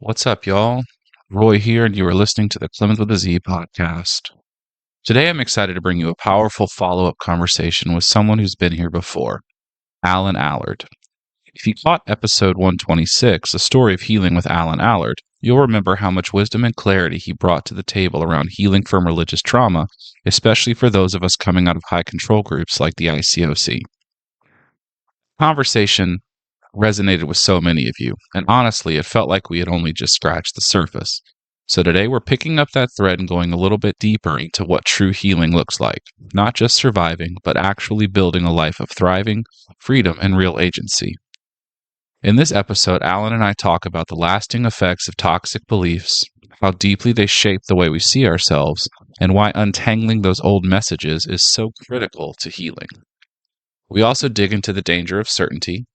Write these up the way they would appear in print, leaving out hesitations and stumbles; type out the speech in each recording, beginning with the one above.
What's up, y'all? Roy here, and you are listening to the Clemenz with a Z podcast. Today, I'm excited to bring you a powerful follow up conversation with someone who's been here before, Alan Allard. If you caught episode 126, The Story of Healing with Alan Allard, you'll remember how much wisdom and clarity he brought to the table around healing from religious trauma, especially for those of us coming out of high control groups like the ICOC. Conversation resonated with so many of you, and honestly, it felt like we had only just scratched the surface. So today we're picking up that thread and going a little bit deeper into what true healing looks like, not just surviving, but actually building a life of thriving, freedom, and real agency. In this episode, Alan and I talk about the lasting effects of toxic beliefs, how deeply they shape the way we see ourselves, and why untangling those old messages is so critical to healing. We also dig into the danger of certainty,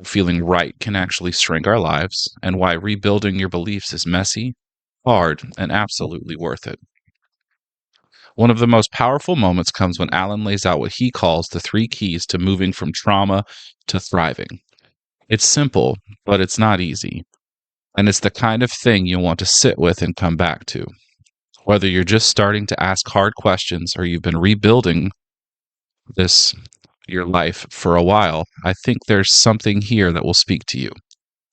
feeling right can actually shrink our lives, and why rebuilding your beliefs is messy, hard, and absolutely worth it. One of the most powerful moments comes when Alan lays out what he calls the 3 keys to moving from trauma to thriving. It's simple, but it's not easy. And it's the kind of thing you want to sit with and come back to. Whether you're just starting to ask hard questions or you've been rebuilding your life for a while, I think there's something here that will speak to you.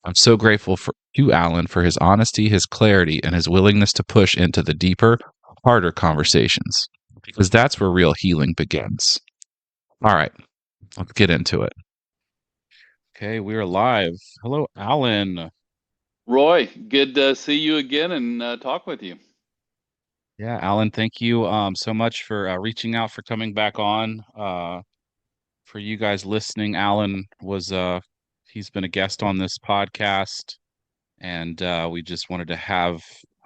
I'm so grateful to Alan for his honesty, his clarity, and his willingness to push into the deeper, harder conversations, because that's where real healing begins. All right, let's get into it. Okay, we're live. Hello, Alan. Roy, good to see you again and talk with you. Yeah, Alan, thank you so much for reaching out, for coming back on. For you guys listening, Alan he's been a guest on this podcast, and we just wanted to have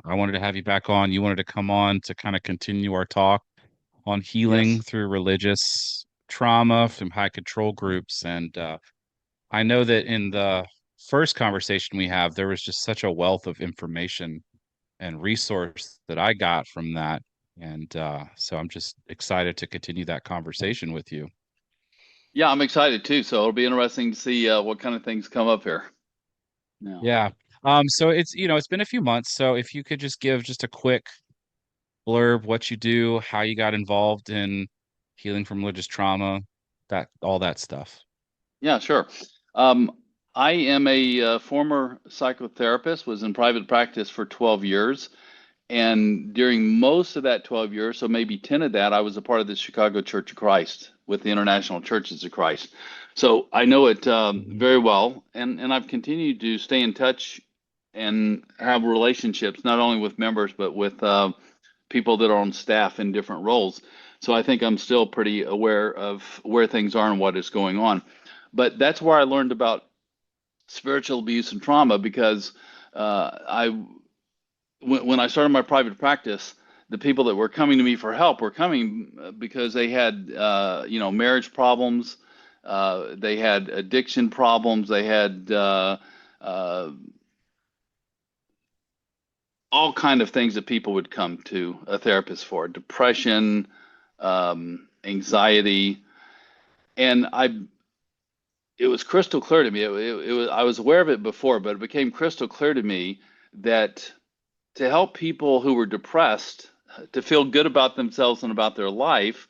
I wanted to have you back on. You wanted to come on to kind of continue our talk on healing Yes. through religious trauma from high control groups. And I know that in the first conversation we have, there was just such a wealth of information and resource that I got from that. And so I'm just excited to continue that conversation with you. Yeah, I'm excited too. So it'll be interesting to see what kind of things come up here. Yeah. Yeah. So it's been a few months. So if you could just give just a quick blurb, what you do, how you got involved in healing from religious trauma, that all that stuff. Yeah, sure. Um, I am a former psychotherapist, was in private practice for 12 years. And during most of that 12 years, so maybe 10 of that, I was a part of the Chicago Church of Christ with the International Churches of Christ. So I know it Mhm. very well. And I've continued to stay in touch and have relationships, not only with members, but with people that are on staff in different roles. So I think I'm still pretty aware of where things are and what is going on. But that's where I learned about spiritual abuse and trauma because I when I started my private practice, the people that were coming to me for help were coming because they had, marriage problems, they had addiction problems, they had uh, all kind of things that people would come to a therapist for: depression, anxiety, and it was crystal clear to me. It was I was aware of it before, but it became crystal clear to me that to help people who were depressed to feel good about themselves and about their life,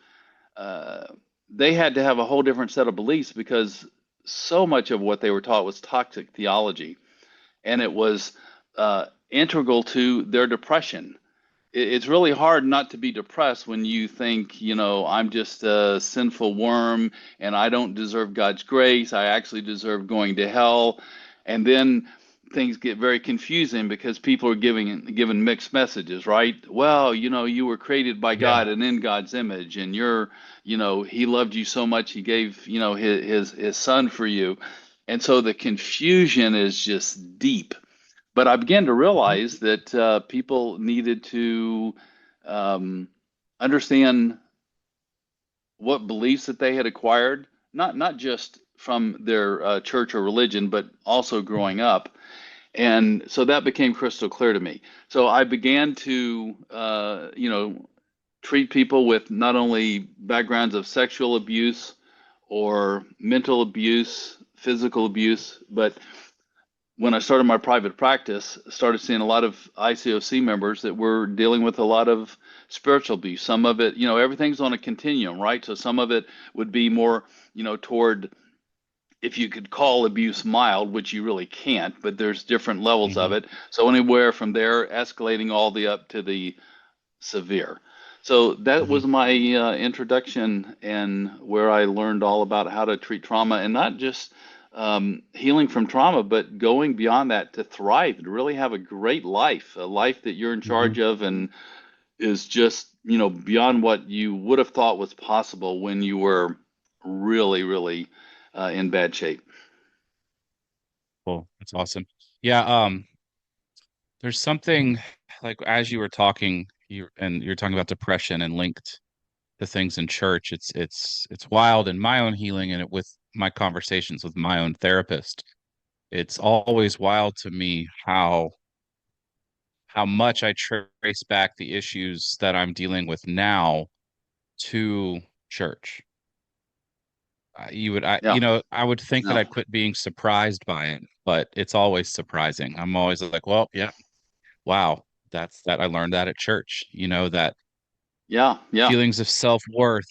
uh, they had to have a whole different set of beliefs because so much of what they were taught was toxic theology, and it was integral to their depression. It's really hard not to be depressed when you think, I'm just a sinful worm and I don't deserve God's grace. I actually deserve going to hell. And then things get very confusing because people are given mixed messages, right? Well, you were created by Yeah. God and in God's image, and He loved you so much He gave, His Son for you. And so the confusion is just deep. But I began to realize that people needed to um, understand what beliefs that they had acquired, not just from their church or religion, but also growing up. And so that became crystal clear to me. So I began to, treat people with not only backgrounds of sexual abuse or mental abuse, physical abuse, but when I started my private practice, started seeing a lot of ICOC members that were dealing with a lot of spiritual abuse. Some of it, everything's on a continuum, right? So some of it would be more, toward, if you could call abuse mild, which you really can't, but there's different levels of Hmm. it. So anywhere from there, escalating all the up to the severe. So that Hmm. was my introduction, and where I learned all about how to treat trauma, and not just healing from trauma, but going beyond that to thrive, to really have a great life, a life that you're in Hmm. charge of and is just, beyond what you would have thought was possible when you were really, really in bad shape. Cool. That's awesome. Yeah. There's something like as you were talking, you're talking about depression and linked to things in church. It's wild in my own healing and with my conversations with my own therapist. It's always wild to me how much I trace back the issues that I'm dealing with now to church. Yeah, I would think that no, I'd quit being surprised by it, but it's always surprising. I'm always like, well, yeah, wow, that I learned that at church. That yeah, yeah, feelings of self-worth.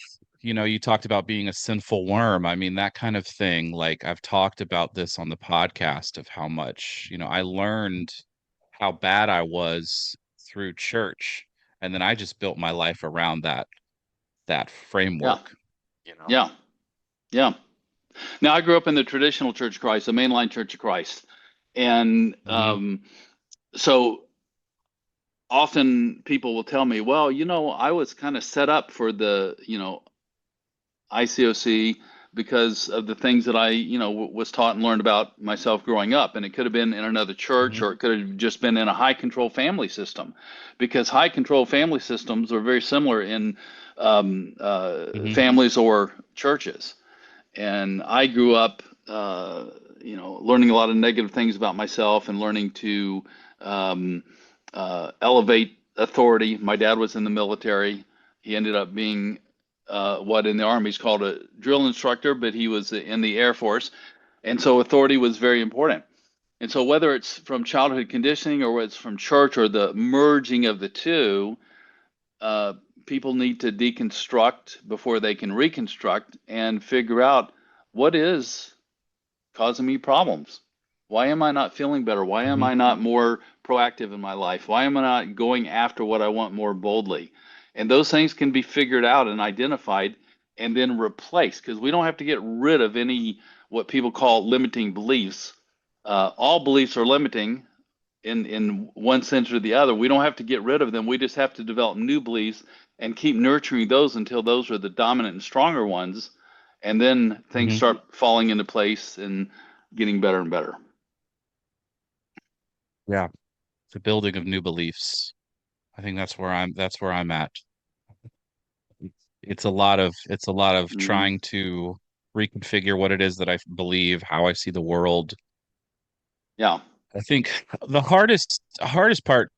You talked about being a sinful worm. I mean, that kind of thing. Like I've talked about this on the podcast of how much, I learned how bad I was through church. And then I just built my life around that yeah, framework, you know. yeah, yeah. Now, I grew up in the traditional Church of Christ, the mainline Church of Christ. And Hmm. so often people will tell me, well, I was kind of set up for the, ICOC because of the things that I, was taught and learned about myself growing up. And it could have been in another church, Hmm. or it could have just been in a high control family system, because high control family systems are very similar in Hmm. families or churches. And I grew up, learning a lot of negative things about myself and learning to um, elevate authority. My dad was in the military. He ended up being what in the Army is called a drill instructor, but he was in the Air Force. And so authority was very important. And so whether it's from childhood conditioning or whether it's from church or the merging of the two, uh, people need to deconstruct before they can reconstruct and figure out what is causing me problems. Why am I not feeling better? Why am Hmm. I not more proactive in my life? Why am I not going after what I want more boldly? And those things can be figured out and identified and then replaced, because we don't have to get rid of any what people call limiting beliefs. All beliefs are limiting in one sense or the other. We don't have to get rid of them. We just have to develop new beliefs and keep nurturing those until those are the dominant and stronger ones. And then things Hmm. start falling into place and getting better and better. Yeah. The building of new beliefs. I think that's where I'm at. It's a lot of Hmm. trying to reconfigure what it is that I believe, how I see the world. Yeah. I think the hardest part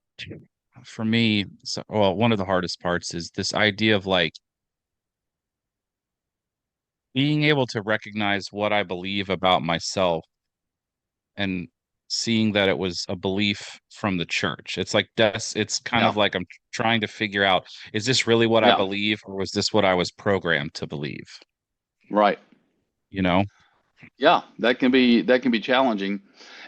for me, well, one of the hardest parts is this idea of like being able to recognize what I believe about myself and seeing that it was a belief from the church. It's kind Yeah. of like I'm trying to figure out, is this really what I Yeah. believe or was this what I was programmed to believe? Right. You know? Yeah, that can be challenging.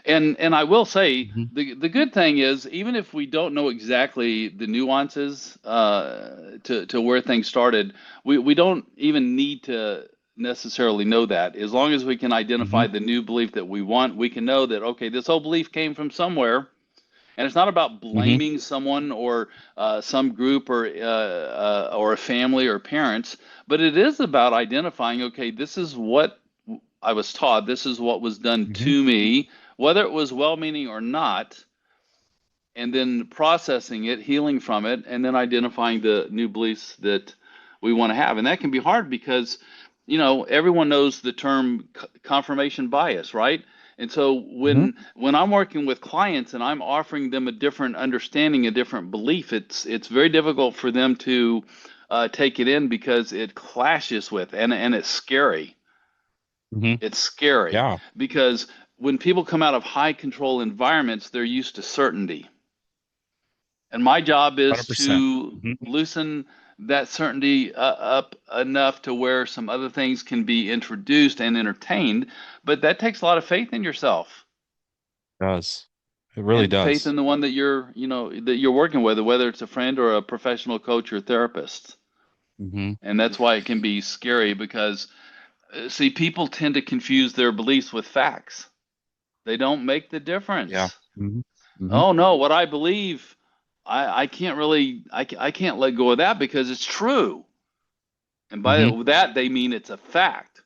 And I will say Hmm. the good thing is, even if we don't know exactly the nuances to where things started, we don't even need to necessarily know that. As long as we can Hmm. identify the new belief that we want, we can know that, okay, this whole belief came from somewhere. And it's not about Hmm. blaming someone or some group or a family or parents, but it is about identifying, okay, this is what I was taught, this is what was done Hmm. to me, whether it was well-meaning or not, and then processing it, healing from it, and then identifying the new beliefs that we want to have. And that can be hard because, everyone knows the term confirmation bias, right? And so Hmm. when I'm working with clients and I'm offering them a different understanding, a different belief, it's very difficult for them to take it in because it clashes with, and it's scary. Hmm. It's scary Yeah. because when people come out of high control environments, they're used to certainty. And my job is 100%. to Mhm. loosen that certainty up enough to where some other things can be introduced and entertained. But that takes a lot of faith in yourself It does. It really and faith does. in the one that you're working with, whether it's a friend or a professional coach or therapist. Hmm. And that's why it can be scary because, see, people tend to confuse their beliefs with facts. They don't make the Yeah. difference. Hmm. Hmm. Oh no, what I believe, I can't really, I can't let go of that because it's true. And by Hmm. that, they mean it's a fact.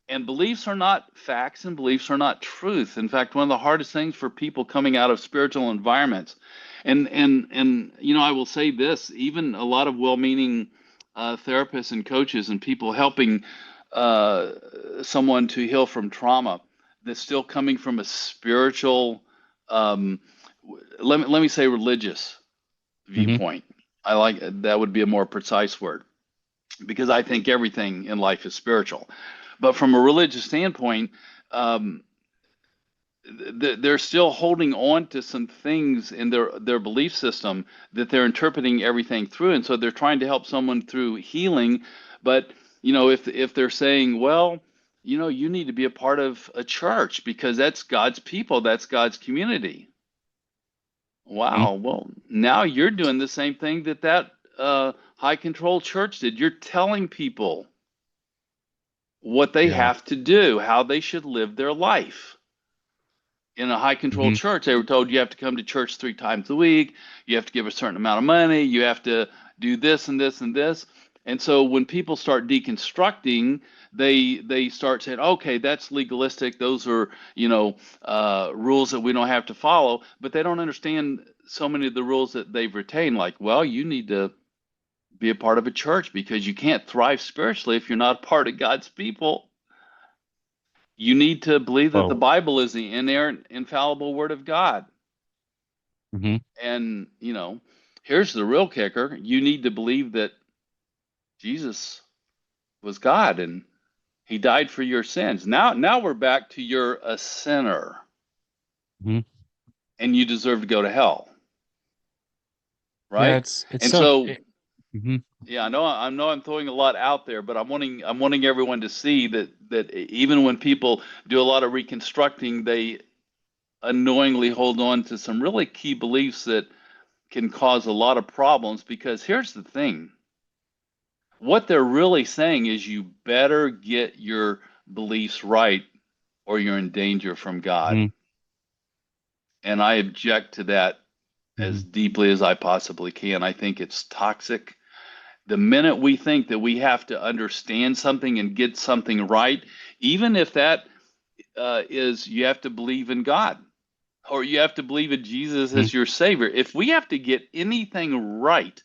And beliefs are not facts and beliefs are not truth. In fact, one of the hardest things for people coming out of spiritual environments, and I will say this, even a lot of well-meaning therapists and coaches and people helping uh, someone to heal from trauma that's still coming from a spiritual, um, let me say religious Hmm. viewpoint. I like that would be a more precise word because I think everything in life is spiritual. But from a religious standpoint, um, they're still holding on to some things in their belief system that they're interpreting everything through, and so they're trying to help someone through healing. But if they're saying, well, you need to be a part of a church because that's God's people, that's God's community. Hmm. Wow. Well, now you're doing the same thing that high control church did. You're telling people what they Yeah. have to do, how they should live their life. In a high control Hmm. church, they were told you have to come to church 3 times a week, you have to give a certain amount of money, you have to do this and this and this. And so when people start deconstructing, they start saying, okay, that's legalistic. Those are rules that we don't have to follow. But they don't understand so many of the rules that they've retained. Like, well, you need to be a part of a church because you can't thrive spiritually if you're not part of God's people. You need to believe that the Whoa. Bible is the inerrant, infallible Word of God. Hmm. And, here's the real kicker. You need to believe that Jesus was God and he died for your sins. Now we're back to you're a sinner Hmm. and you deserve to go to hell, Yeah. right? It's And so. so, Mhm. yeah, I know I'm throwing a lot out there, but I'm wanting everyone to see that even when people do a lot of reconstructing, they unknowingly hold on to some really key beliefs that can cause a lot of problems because here's the thing. What they're really saying is you better get your beliefs right or you're in danger from God. Mhm. And I object to that as Mhm. deeply as I possibly can. I think it's toxic. The minute we think that we have to understand something and get something right, even if that is you have to believe in God or you have to believe in Jesus Mhm. as your Savior, if we have to get anything right,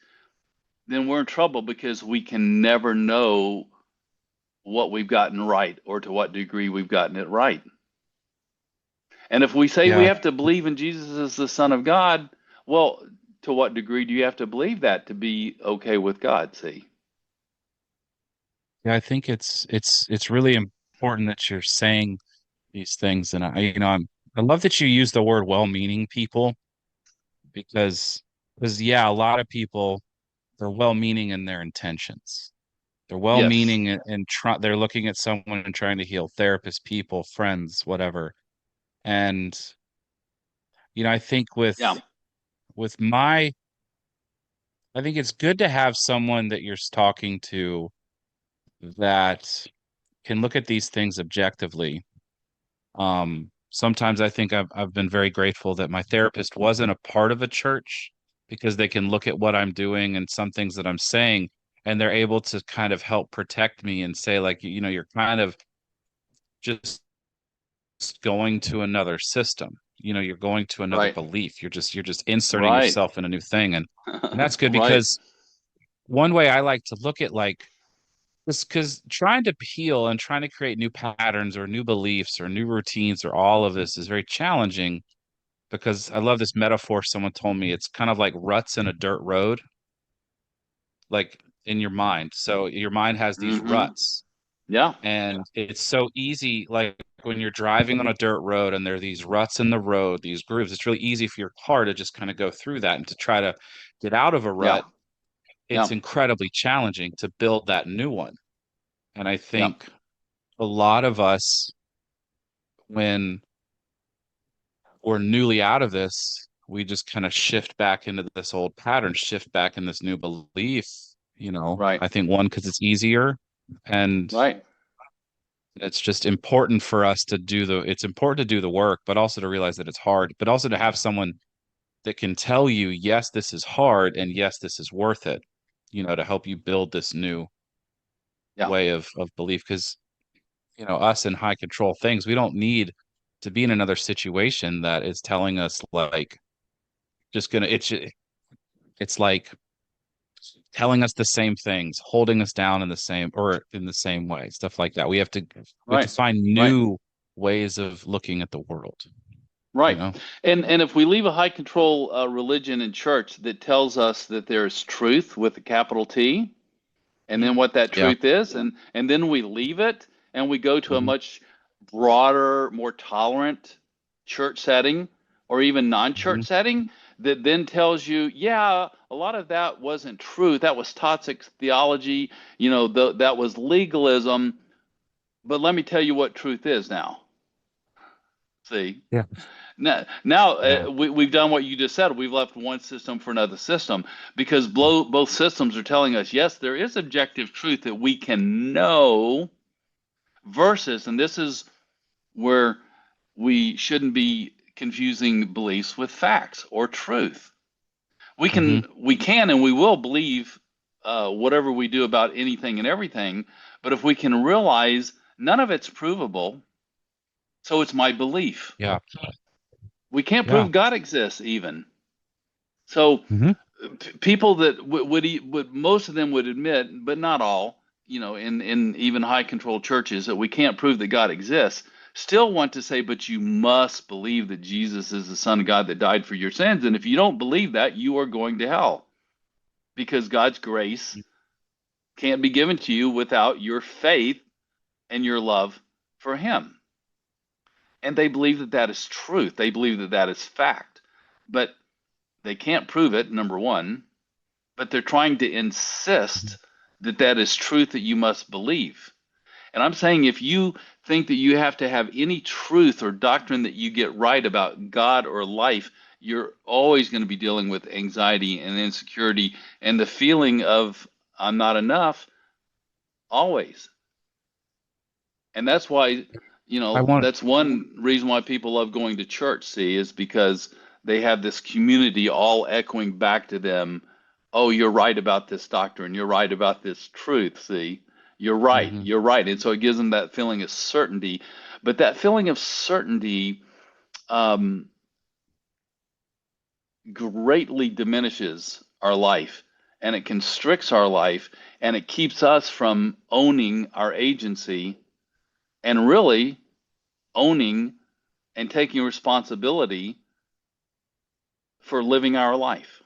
then we're in trouble because we can never know what we've gotten right or to what degree we've gotten it right. And if we say we Yeah. have to believe in Jesus as the Son of God, well, to what degree do you have to believe that to be okay with God? See? Yeah. I think it's really important that you're saying these things, and I love that you use the word well-meaning people because yeah, a lot of people they're well-meaning in their intentions. They're Yes. well-meaning and they're looking at someone and trying to heal therapists, people, friends, whatever. And I think Yeah. with my I think it's good to have someone that you're talking to that can look at these things objectively. Sometimes I think I've been very grateful that my therapist wasn't a part of a church because they can look at what I'm doing and some things that I'm saying, and they're able to kind of help protect me and say, like, you're kind of just going to another system. You're going to another Right. belief. You're just inserting Right. yourself in a new thing. And that's good Right. because one way I like to look at like this, because trying to heal and trying to create new patterns or new beliefs or new routines or all of this is very challenging because I love this metaphor someone told me. It's kind of like ruts in a dirt road, like in your mind. So your mind has these Mm-hmm. ruts. Yeah. And it's so easy, like when you're driving on a dirt road and there are these ruts in the road, these grooves, it's really easy for your car to just kind of go through that and to try to get out of a Yeah. rut. Yeah. It's incredibly challenging to build that new one. And I Yeah. think a lot of us, when we're newly out of this, we just kind of shift back into this old pattern, shift back in this new belief. Right. I think one, because it's easier, and Right. it's just important for us to do it's important to do the work, but also to realize that it's hard, but also to have someone that can tell you, yes, this is hard, and yes, this is worth it, to help you build this new Yeah. way of belief. Because, us in high control things, we don't need to be in another situation that is telling us like, just gonna, it's like telling us the same things, holding us down in the same way, stuff like that. We have to Right. find Right. new ways of looking at the world, you Right. know? And if we leave a high control religion and church that tells us that there's truth with a capital T, and Mhm. then what that Yeah. truth is, and then we leave it and we go to a Hmm. much broader, more tolerant church setting or even non-church Hmm. setting that then tells you, yeah, a lot of that wasn't truth. That was toxic theology, that was legalism. But let me tell you what truth is now. See? Yeah. Now Yeah. we've done what you just said. We've left one system for another system because both systems are telling us, yes, there is objective truth that we can know, versus, and this is where we shouldn't be confusing beliefs with facts or truth. We Hmm. can, we can, and we will believe whatever we do about anything and everything, but if we can realize none of it's provable, so it's my belief. Yeah. We can't Yeah. prove God exists even. So Hmm. people that would most of them would admit, but not all, in even high controlled churches, that we can't prove that God exists, still want to say, but you must believe that Jesus is the Son of God that died for your sins. And if you don't believe that, you are going to hell because God's grace can't be given to you without your faith and your love for Him. And they believe that that is truth. They believe that that is fact, but they can't prove it, number one, but they're trying to insist that that is truth that you must believe. And I'm saying if you think that you have to have any truth or doctrine that you get right about God or life, you're always going to be dealing with anxiety and insecurity and the feeling of I'm not enough, always. And that's why, I want, that's one reason why people love going to church, see, is because they have this community all echoing back to them, oh, you're right about this doctrine, you're right about this truth, see, you're right, hmm you're right. And so it gives them that feeling of certainty. But that feeling of certainty um, greatly diminishes our life and it constricts our life and it keeps us from owning our agency and really owning and taking responsibility for living our life.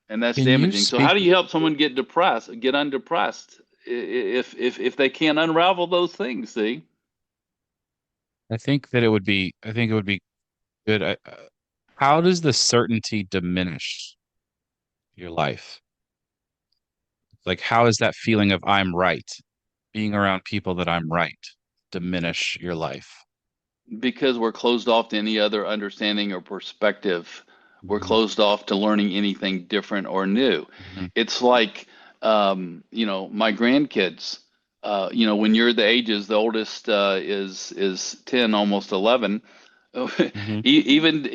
And that's can you damaging. So how speak? do you help someone get depressed, get undepressed if they can't unravel those things, see? I think it would be good. How does the certainty diminish your life? Like, how is that feeling of I'm right, being around people that I'm right, diminish your life? Because we're closed off to any other understanding or perspective. We're Hmm. closed off to learning anything different or new. Hmm. It's like, my grandkids. When you're the ages, the oldest is 10, almost 11. Hmm. Even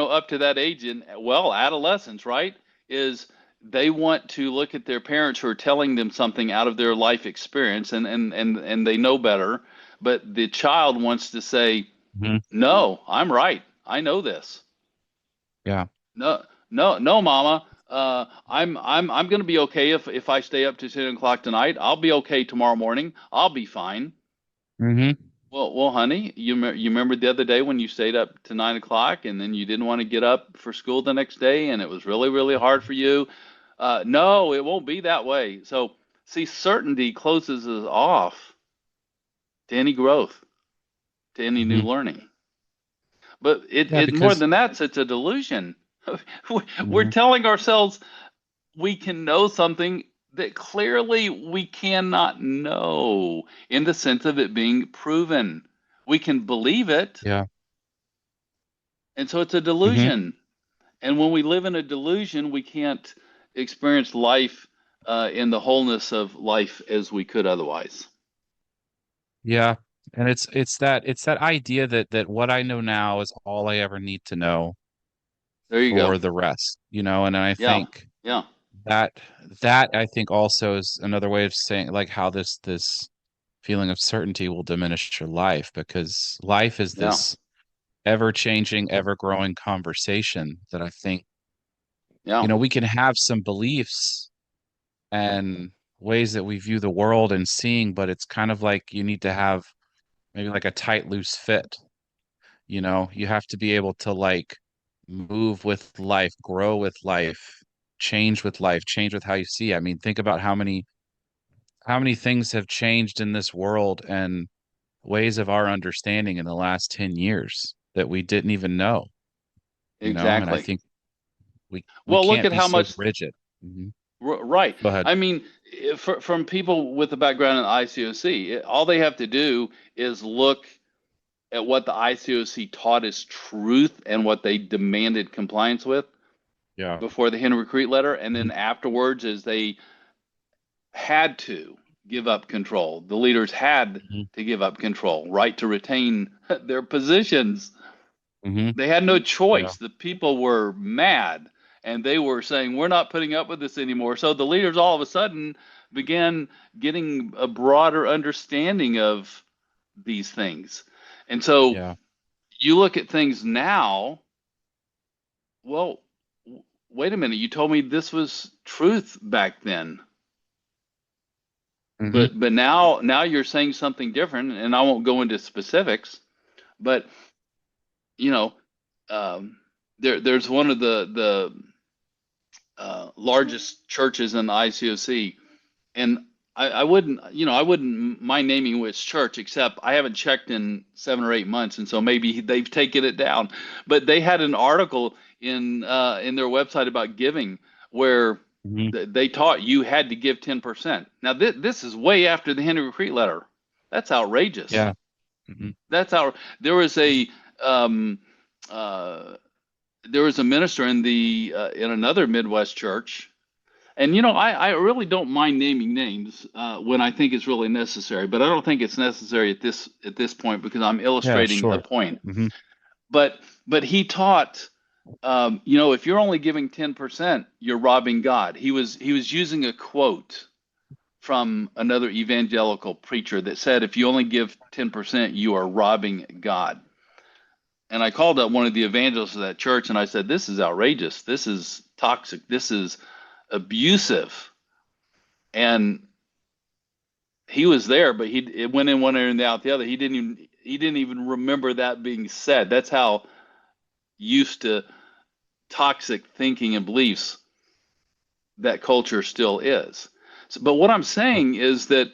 up to that age, in well, adolescence, right? Is they want to look at their parents who are telling them something out of their life experience, and they know better, but the child wants to say, Hmm. no, I'm right, I know this. Yeah. No, no, no, mama. I'm going to be okay if I stay up to 10 o'clock tonight. I'll be okay tomorrow morning. I'll be fine. Hmm. Well, honey, you remember the other day when you stayed up to 9 o'clock and then you didn't want to get up for school the next day and it was really, really hard for you? No, it won't be that way. So See, certainty closes us off to any growth, to any new Hmm. learning. But Yeah, it more because than that, it's a delusion. We're hmm telling ourselves we can know something that clearly we cannot know in the sense of it being proven. We can believe it, yeah, and so it's a hmm delusion. And when we live in a delusion, we can't experience life in the wholeness of life as we could otherwise. yeah, and it's that idea that what I know now is all I ever need to know There you go. for the rest, and I Yeah, think yeah, that that I think also is another way of saying like how this feeling of certainty will diminish your life because life is yeah, this ever changing, ever growing conversation that I think, yeah. we can have some beliefs and ways that we view the world and seeing, but it's kind of like you need to have maybe like a tight, loose fit. You have to be able to like move with life, grow with life, change with how you see. I mean, think about how many things have changed in this world and ways of our understanding in the last 10 years that we didn't even know, and I Exactly. think we Well, look can't at be how so much. rigid. Hmm. Right. Go ahead. I mean, from people with a background in ICOC, all they have to do is look at what the ICOC taught as truth and what they demanded compliance with Yeah. before the Henry Crete letter, and Mhm. then afterwards, as they had to give up control, the leaders had Mhm. to give up control, right to retain their positions. Mhm. They had no Yeah. choice. The people were mad and they were saying, we're not putting up with this anymore. So the leaders all of a sudden began getting a broader understanding of these things. And so Yeah. you look at things now, well, wait a minute, you told me this was truth back then. Mhm. But now you're saying something different, and I won't go into specifics, but you know, um, there's one of the largest churches in the ICOC, and I wouldn't mind naming which church, except I haven't checked in 7 or 8 months, and so maybe they've taken it down. But they had an article in their website about giving, where Mhm. they taught you had to give 10%. Now this is way after the Henry Crete letter. That's outrageous. Yeah. Mhm. That's out. There was a um, uh, there was a minister in another Midwest church, and I really don't mind naming names when I think it's really necessary, but I don't think it's necessary at this point because I'm Yeah, illustrating a sure. point. Mhm. But he taught, if you're only giving 10%, you're robbing God. He was using a quote from another evangelical preacher that said, if you only give 10%, you are robbing God. And I called up one of the evangelists of that church and I said, this is outrageous. This is toxic. This is abusive. And he was there, but it went in one ear and out the other. He didn't even remember that being said. That's how used to toxic thinking and beliefs that culture still is. But what I'm saying is that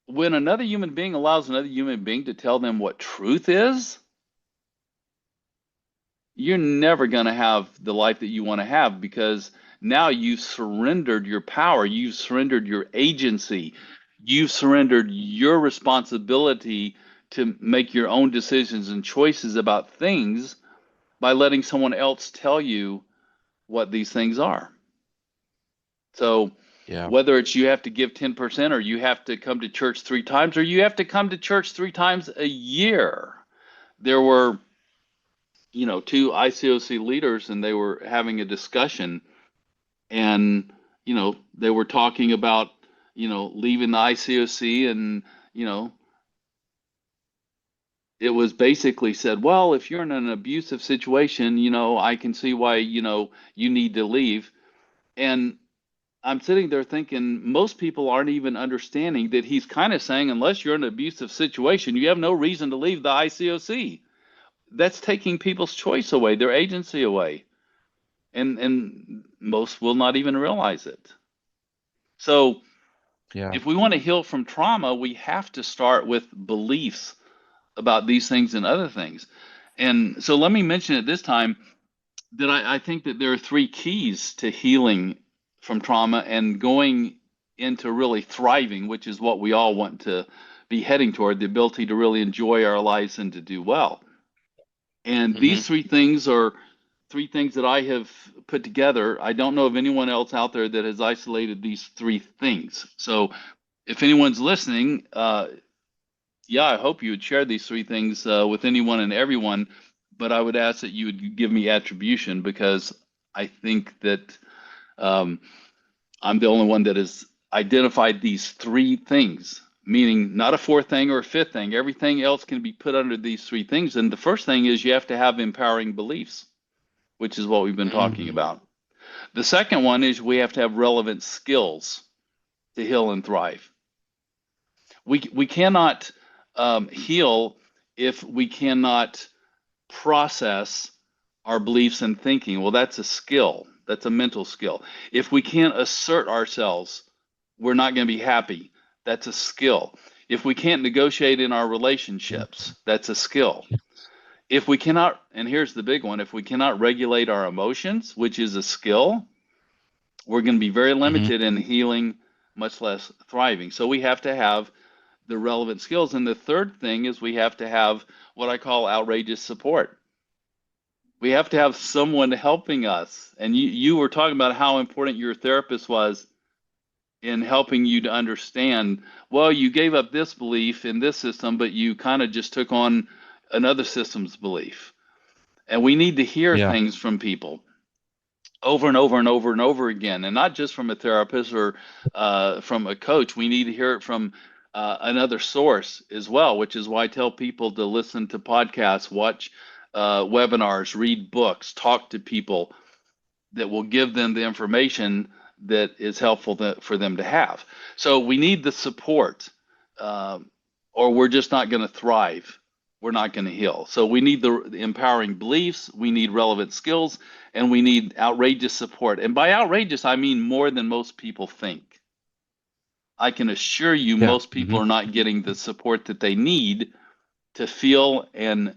when another human being allows another human being to tell them what truth is, you're never going to have the life that you want to have, because now you've surrendered your power, you've surrendered your agency, you've surrendered your responsibility to make your own decisions and choices about things by letting someone else tell you what these things are. So Yeah. whether it's you have to give 10%, or you have to come to church 3 times, or you have to come to church 3 times a year. There were two ICOC leaders, and they were having a discussion, and they were talking about leaving the ICOC, and you know it was basically said, well, if you're in an abusive situation, I can see why you need to leave. And I'm sitting there thinking most people aren't even understanding that he's kind of saying, unless you're in an abusive situation, you have no reason to leave the ICOC. That's taking people's choice away, their agency away, and most will not even realize it. So Yeah. if we want to heal from trauma, we have to start with beliefs about these things and other things. And so let me mention at this time that I think that there are three keys to healing from trauma and going into really thriving, which is what we all want to be heading toward, the ability to really enjoy our lives and to do well. And Hmm. these three things are three things that I have put together. I don't know of anyone else out there that has isolated these three things. So if anyone's listening, yeah, I hope you would share these three things with anyone and everyone, but I would ask that you would give me attribution because I think that um, I'm the only one that has identified these three things, meaning not a fourth thing or a fifth thing. Everything else can be put under these three things. And the first thing is you have to have empowering beliefs, which is what we've been talking Hmm. about. The second one is we have to have relevant skills to heal and thrive. We cannot heal if we cannot process our beliefs and thinking. Well, that's a skill. That's a mental skill. If we can't assert ourselves, we're not going to be happy. That's a skill. If we can't negotiate in our relationships, that's a skill. If we cannot, and here's the big one, if we cannot regulate our emotions, which is a skill, we're going to be very Hmm. limited in healing, much less thriving. So we have to have the relevant skills. And the third thing is we have to have what I call outrageous support. We have to have someone helping us. And you were talking about how important your therapist was in helping you to understand, well, you gave up this belief in this system, but you kind of just took on another system's belief. And we need to hear Yeah. things from people over and over and over and over again, and not just from a therapist or from a coach. We need to hear it from another source as well, which is why I tell people to listen to podcasts, watch webinars, read books, talk to people that will give them the information that is helpful for them to have. So we need the support, um, or we're just not going to thrive. We're not going to heal. So we need the empowering beliefs, we need relevant skills, and we need outrageous support. And by outrageous, I mean more than most people think. I can assure you, Yeah. most people Hmm. are not getting the support that they need to feel and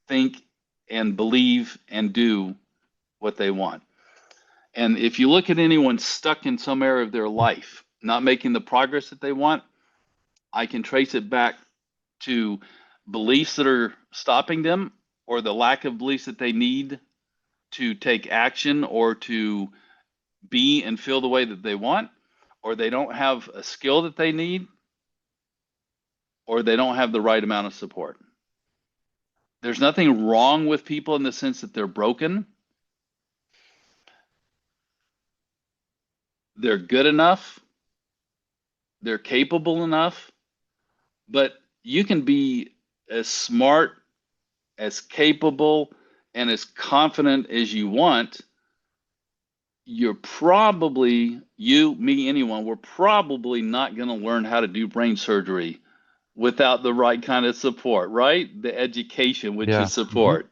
think and believe and do what they want. And if you look at anyone stuck in some area of their life, not making the progress that they want, I can trace it back to beliefs that are stopping them or the lack of beliefs that they need to take action or to be and feel the way that they want, or they don't have a skill that they need, or they don't have the right amount of support. There's nothing wrong with people in the sense that they're broken. They're good enough, they're capable enough, but you can be as smart, as capable, and as confident as you want. You're probably, you, me, anyone, we're probably not going to learn how to do brain surgery without the right kind of support, right? The education, which Yeah. is Hmm. support.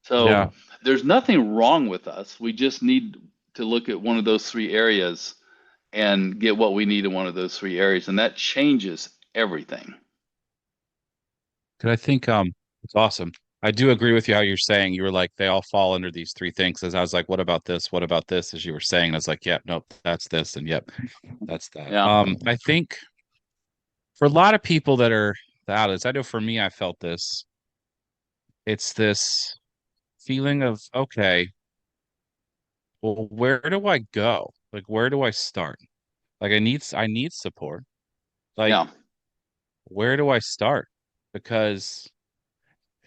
So Yeah. there's nothing wrong with us. We just need to look at one of those three areas and get what we need in one of those three areas. And that changes everything. Cause I think it's awesome. I do agree with you how you're saying you were like they all fall under these three things. As I was like, what about this? What about this? As you were saying, I was like, yep, nope, that's this, and yep, that's that. Yeah. I think for a lot of people that are the outlets, I know for me, I felt this. It's this feeling of, okay, well, where do I go? Like, where do I start? Like, I need support. Like, Yeah. where do I start? Because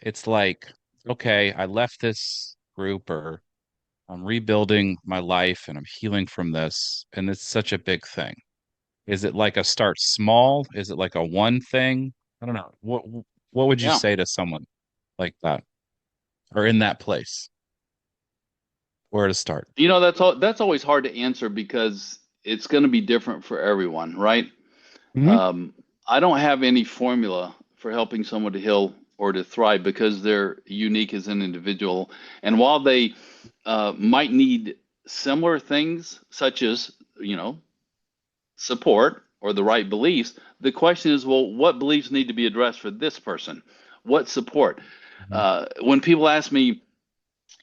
it's like, okay, I left this group or I'm rebuilding my life and I'm healing from this, and it's such a big thing. Is it like a start small? Is it like a one thing? I don't know. What would you Yeah. say to someone like that or in that place? Where to start? That's always hard to answer because it's going to be different for everyone, right? Hmm. Um, I don't have any formula for helping someone to heal or to thrive because they're unique as an individual. And while they might need similar things, such as, you know, support or the right beliefs. The question is, well, what beliefs need to be addressed for this person? What support? Mhm. When people ask me,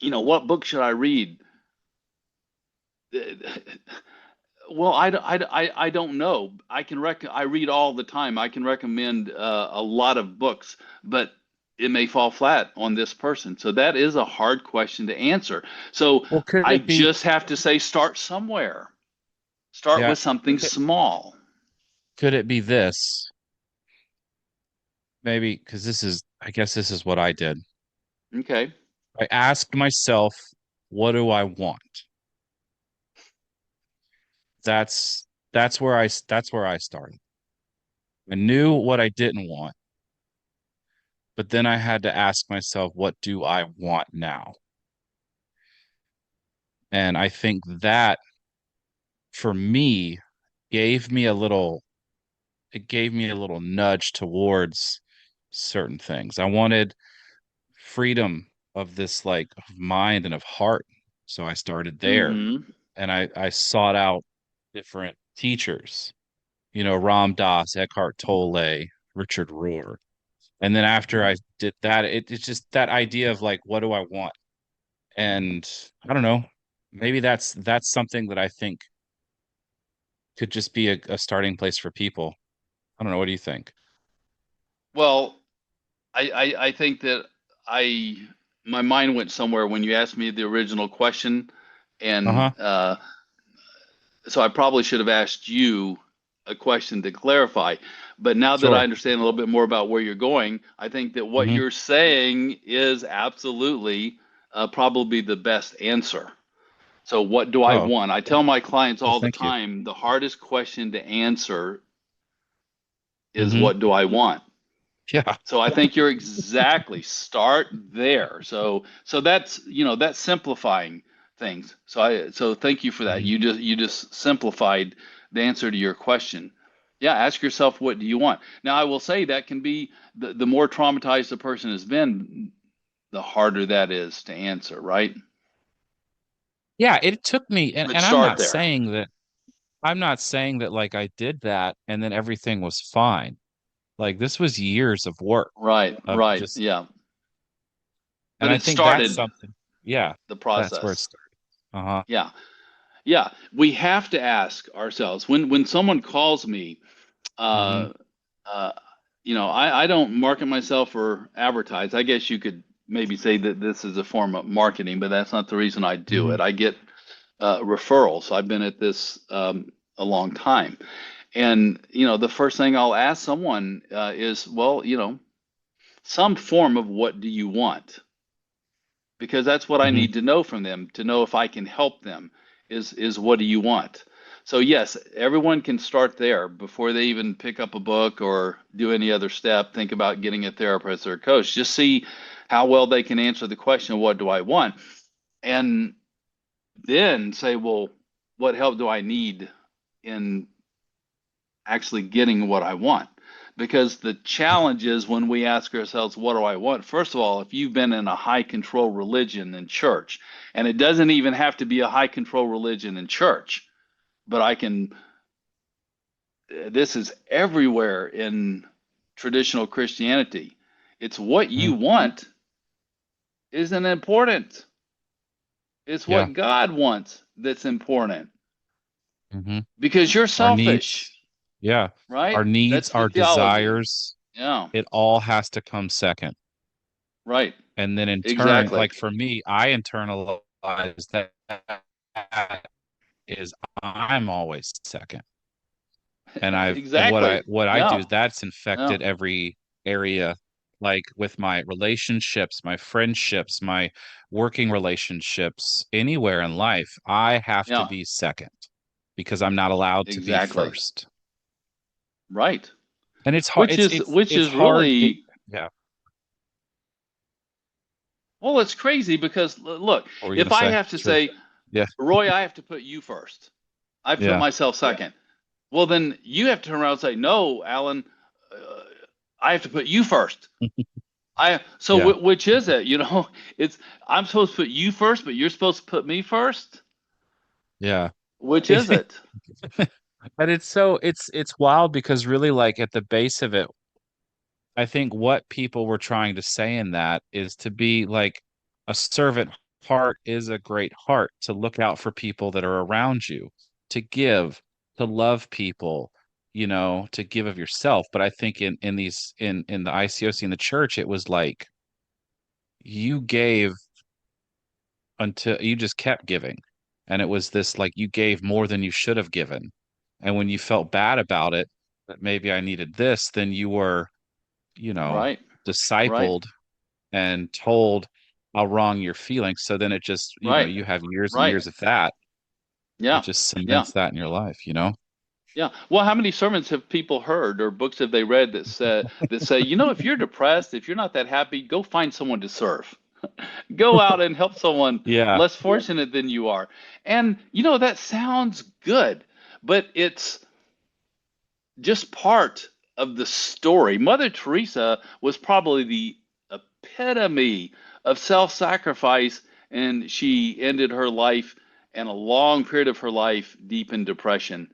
what book should I read? Well, I don't know. I read all the time. I can recommend a lot of books, but it may fall flat on this person. So that is a hard question to answer. So Well, could I it be? just have to say, start somewhere. Start Yeah. with something Could, small. could it be this? Maybe because I guess this is what I did. Okay. I asked myself, what do I want? That's that's where I started. I knew what I didn't want, but then I had to ask myself, what do I want now? And I think that for me gave me a little it gave me a little nudge towards certain things. I wanted freedom of this like of mind and of heart. So I started there Mm-hmm. and I sought out different teachers, Ram Dass, Eckhart Tolle, Richard Rohr. And then after I did that, it's just that idea of like, what do I want? And I don't know, maybe that's something that I think could just be a starting place for people. I don't know. What do you think? Well, I think that I my mind went somewhere when you asked me the original question, and Uh-huh. so I probably should have asked you a question to clarify. But now that I Sure. understand a little bit more about where you're going, I think that what Hmm. you're saying is absolutely probably the best answer. So, what do I Oh, want? I tell my clients well, all the thank you. time the hardest question to answer is, Hmm. what do I want? Yeah. So I think you're exactly start there. So that's that's simplifying things. So thank you for that. Hmm. You just simplified the answer to your question. Yeah, ask yourself, what do you want? Now I will say that can be the more traumatized a person has been, the harder that is to answer, right? Yeah, it took me, and, But and I'm start not there. saying that like I did that and then everything was fine. Like this was years of work Right, of right. just, Yeah. and But I it think that's started something. Yeah, the that's where it process. started. Uh-huh. Yeah. Yeah. We have to ask ourselves when someone calls me, Hmm. uh, uh, I don't market myself or advertise. I guess you could maybe say that this is a form of marketing, but that's not the reason I do Hmm. it. I get referrals. I've been at this a long time. And, the first thing I'll ask someone is, well, some form of what do you want? Because that's what I Hmm. need to know from them to know if I can help them is what do you want? So yes, everyone can start there before they even pick up a book or do any other step. Think about getting a therapist or a coach. Just see how well they can answer the question, what do I want? And then say, well, what help do I need in actually getting what I want? Because the challenge is when we ask ourselves, what do I want? First of all, if you've been in a high control religion in church, and it doesn't even have to be a high control religion in church, but this is everywhere in traditional Christianity. It's what Hmm. you want isn't important. It's Yeah. what God wants that's important Hmm. because you're Our selfish, needs. Yeah. right? Our needs, That's the our theology. desires, Yeah, it all has to come second. right. And then in turn, Exactly. like for me, I internalize that is I'm always second. And Exactly. what I do Yeah. is that's Yeah. infected every area, like with my relationships, my friendships, my working relationships, anywhere in life, I have to Yeah. be second because I'm not allowed to be Exactly. first. Right. And it's hard Which is which it's is hard really, yeah. well, it's crazy because look, What were you gonna if I say? have to Sure. say, Yeah. Roy, I have to put you first. I put Yeah. myself second. Well, then you have to turn around and say, no, Alan, uh, I have to put you first. I so Yeah. which is it? It's I'm supposed to put you first, but you're supposed to put me first. Yeah. Which is it? But it's wild because really like at the base of it, I think what people were trying to say in that is to be like a servant heart is a great heart to look out for people that are around you, to give, to love people, to give of yourself. But I think in the ICOC in the church, it was like you gave until you just kept giving. And it was this like you gave more than you should have given. And when you felt bad about it, that maybe I needed this, then you were, you know, Right. Right. discipled and told how wrong you're feeling. So then it just, Right. you have years and Right. years of that. It Yeah. just Yeah. cements that in your life? Yeah. Well, how many sermons have people heard or books have they read that say, if you're depressed, if you're not that happy, go find someone to serve. Go out and help someone Yeah. less fortunate than you are. And that sounds good, but it's just part of the story. Mother Teresa was probably the epitome of self-sacrifice, and she ended her life and a long period of her life deep in depression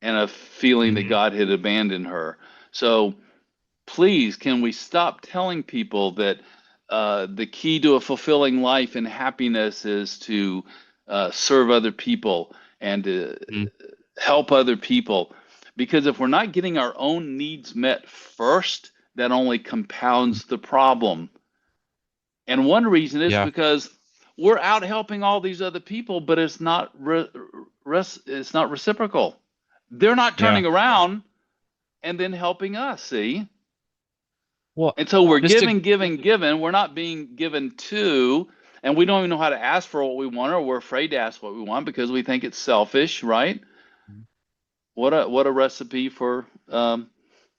and a feeling that Hmm. God had abandoned her. So please, can we stop telling people that the key to a fulfilling life and happiness is to serve other people and to Hmm. help other people? Because if we're not getting our own needs met first, that only compounds the problem. And one reason is Yeah. because we're out helping all these other people, but it's not reciprocal. They're not Yeah. turning around and then helping us, see? Well, And so we're just to, giving, giving, giving. We're not being given to, and we don't even know how to ask for what we want, or we're afraid to ask what we want because we think it's selfish, right? What a recipe for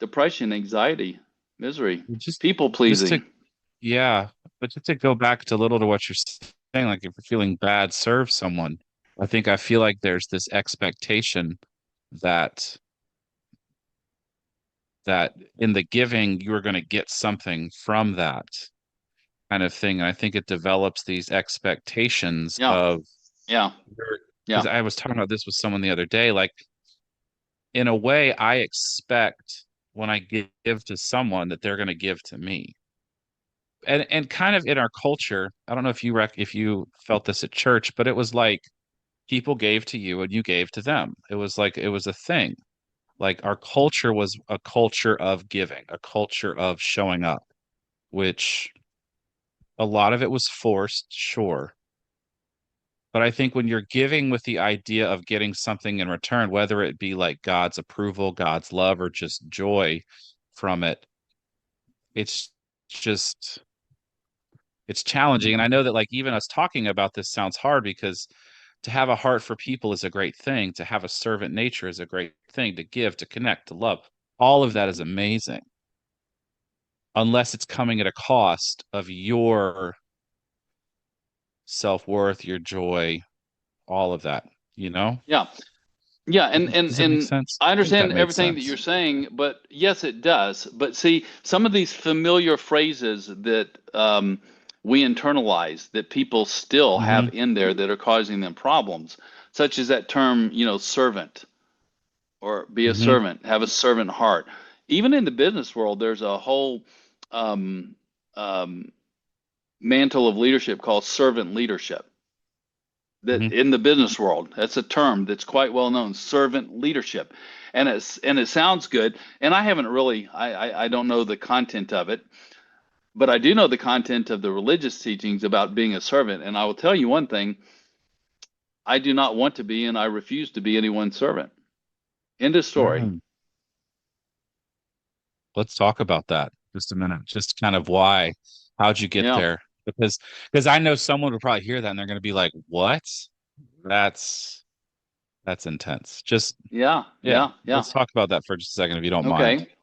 depression, anxiety, misery, just, people just to, pleasing. yeah, but just to go back to little to what you're saying, like if you're feeling bad, serve someone. I feel like there's this expectation that that in the giving you're going to get something from that kind of thing. And I think it develops these expectations Yeah, of yeah, because yeah, I was talking about this with someone the other day, like in a way I expect when I give to someone that they're going to give to me. And kind of in our culture, I don't know if you felt this at church, but it was like people gave to you and you gave to them. It was like it was a thing. Like our culture was a culture of giving, a culture of showing up, which a lot of it was forced, sure. But I think when you're giving with the idea of getting something in return, whether it be like God's approval, God's love, or just joy from it, it's just it's challenging. And I know that like even us talking about this sounds hard because to have a heart for people is a great thing. To have a servant nature is a great thing. To give, to connect, to love. All of that is amazing, unless it's coming at a cost of your self-worth, your joy, all of that, you know? yeah. Yeah, and and Does that make and sense? I I think that understand makes everything that sense. you're saying, but yes, it does. But see, some of these familiar phrases that we internalize that people still Hmm. have in there that are causing them problems, such as that term, servant or be a Hmm. servant, have a servant heart. Even in the business world, there's a whole um, um, mantle of leadership called servant leadership that Hmm. in the business world, that's a term that's quite well known, servant leadership. And it sounds good. And I haven't really I don't know the content of it, but I do know the content of the religious teachings about being a servant. And I will tell you one thing, I do not want to be and I refuse to be anyone's servant. End of story. Mm. Let's talk about that just a minute. Just kind of why, how'd you get Yeah. there? Because I know someone would probably hear that and they're going to be like, "What? That's that's intense." Just Yeah. yeah, Yeah. Yeah. let's talk about that for just a second if you don't mind. Okay.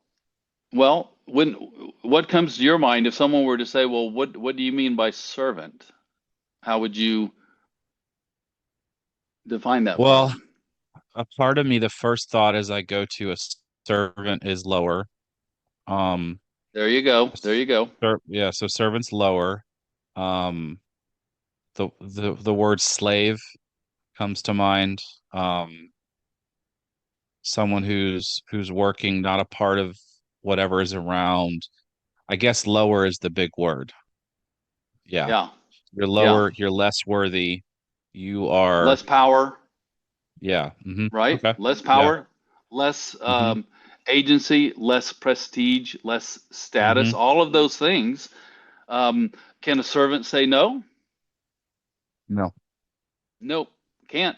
Well, what comes to your mind if someone were to say, "Well, what do you mean by servant?" How would you define that Well, word? a part of me, the first thought as I go to a servant is lower. Um, There you go. There you go. yeah, so servant's lower. Um, the word slave comes to mind. Um, someone who's working, not a part of whatever is around. I guess lower is the big word. Yeah. Yeah. You're Yeah. lower, you're less worthy. You are, Less power, yeah. right? Okay. Less Yeah. power, less hmm agency, less prestige, less status. hmm All of those things. Um, can a servant say no? No. Nope, can't.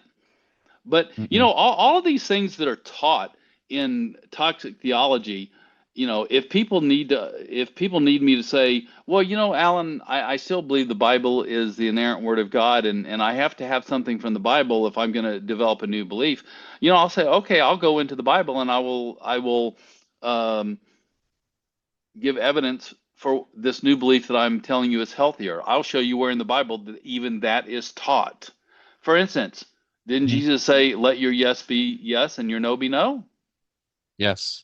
But Mm-mm. all of these things that are taught in toxic theology, if people need me to say, well, Alan, I still believe the Bible is the inerrant word of God, and I have to have something from the Bible if I'm going to develop a new belief. I'll say, okay, I'll go into the Bible and I will um, give evidence for this new belief that I'm telling you is healthier. I'll show you where in the Bible that even that is taught. For instance, didn't hmm Jesus say, let your yes be yes and your no be no? Yes.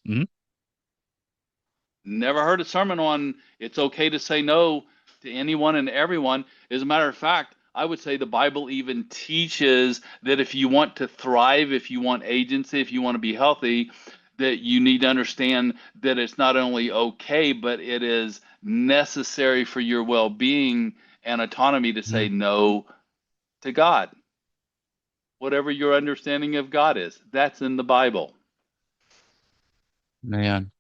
Never heard a sermon on it's okay to say no to anyone and everyone. As a matter of fact, I would say the Bible even teaches that if you want to thrive, if you want agency, if you want to be healthy, that you need to understand that it's not only okay, but it is necessary for your well being and autonomy to say hmm no to God. Whatever your understanding of God is, that's in the Bible. Man.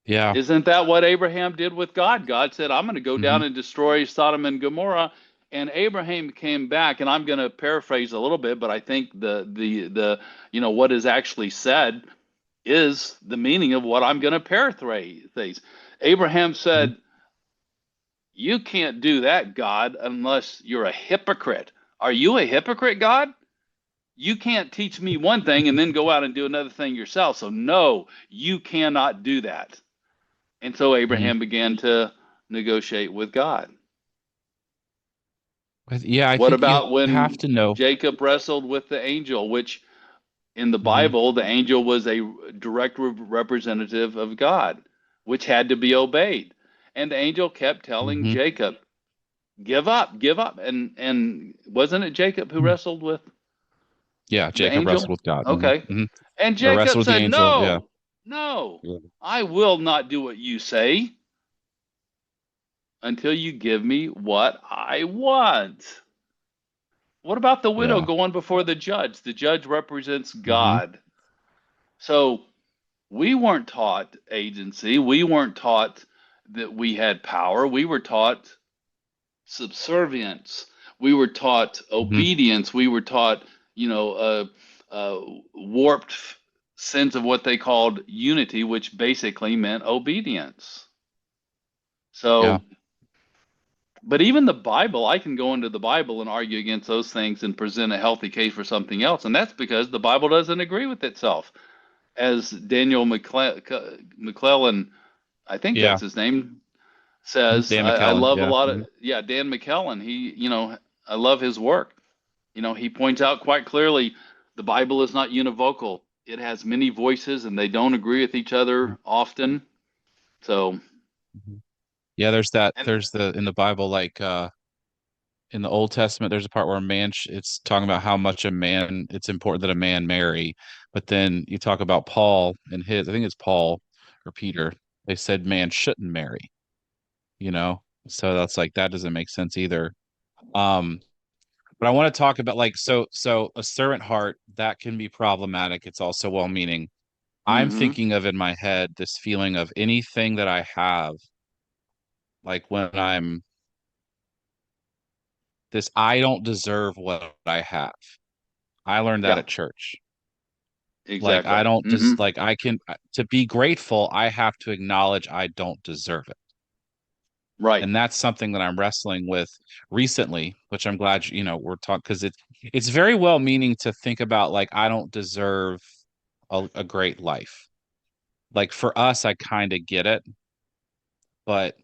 Yeah. Isn't that what Abraham did with God? God said, I'm going to go hmm down and destroy Sodom and Gomorrah. And Abraham came back, and I'm going to paraphrase a little bit, but I think what is actually said is the meaning of what I'm going to paraphrase. Abraham hmm said, you can't do that, God, unless you're a hypocrite. Are you a hypocrite, God? You can't teach me one thing and then go out and do another thing yourself. So, no, you cannot do that. And so hmm Abraham began to negotiate with God. Yeah, I What think you about have when to know. Jacob wrestled with the angel, which in the hmm Bible, the angel was a direct representative of God, which had to be obeyed. And the angel kept telling hmm Jacob, give up, give up. And wasn't it Jacob who wrestled with Yeah, the Jacob wrestled angel? with God. Okay. And Or wrestled Jacob with the said, angel. Yeah. no, no, Yeah. I will not do what you say until you give me what I want. What about the widow Yeah. going before the judge? The judge represents hmm God. So we weren't taught agency. We weren't taught that we had power. We were taught subservience. We were taught hmm obedience. We were taught, warped sense of what they called unity, which basically meant obedience. Yeah. So but even the Bible, I can go into the Bible and argue against those things and present a healthy case for something else. And that's because the Bible doesn't agree with itself. As Daniel McClellan, I think Yeah. that's his name, says, Dan I McKellen. love a Yeah. lot of, yeah, Dan McKellen. I love his work. He points out quite clearly the Bible is not univocal. It has many voices and they don't agree with each other often. So, Mhm. Yeah, there's that. and There's the in the Bible, like in the Old Testament, there's a part where a man, it's talking about how much it's important that a man marry. But then you talk about Paul and I think it's Paul or Peter, they said man shouldn't marry, you know? So that's like, that doesn't make sense either. Um, but I want to talk about like, so a servant heart, that can be problematic. It's also well-meaning. I'm mm-hmm, thinking of in my head this feeling of anything that I have, like when I'm this, I don't deserve what I have. I learned that yeah, at church. Like I exactly. don't Mm-hmm, just like I can to be grateful, I have to acknowledge I don't deserve it. right. And that's something that I'm wrestling with recently, which I'm glad we're talking because it's very well meaning to think about like I don't deserve a great life. Like for us, I kind of get it, but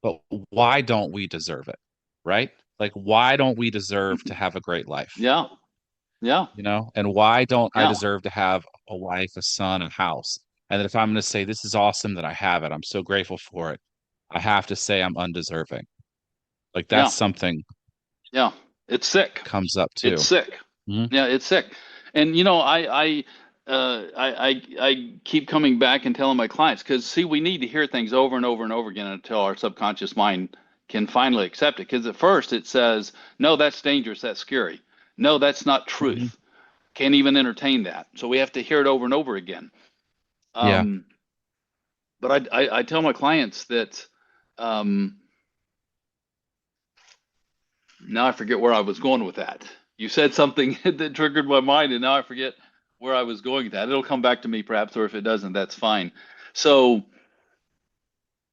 but why don't we deserve it? Right? Like why don't we deserve to have a great life? Yeah, yeah, And why don't I yeah, deserve to have a wife, a son, a house? And that if I'm going to say this is awesome that I have it, I'm so grateful for it, I have to say I'm undeserving. Like that's yeah, something yeah. It's sick. comes up It's too. sick. Mhm. Yeah, it's sick. And I I keep coming back and telling my clients, because see, we need to hear things over and over and over again until our subconscious mind can finally accept it. Because at first it says, no, that's dangerous, that's scary. No, that's not Hmm. truth. Can't even entertain that. So we have to hear it over and over again. Yeah. Um, but I tell my clients that um, now I forget where I was going with that. You said something that triggered my mind, and now I forget where I was going with that. It'll come back to me perhaps, or if it doesn't, that's fine. So,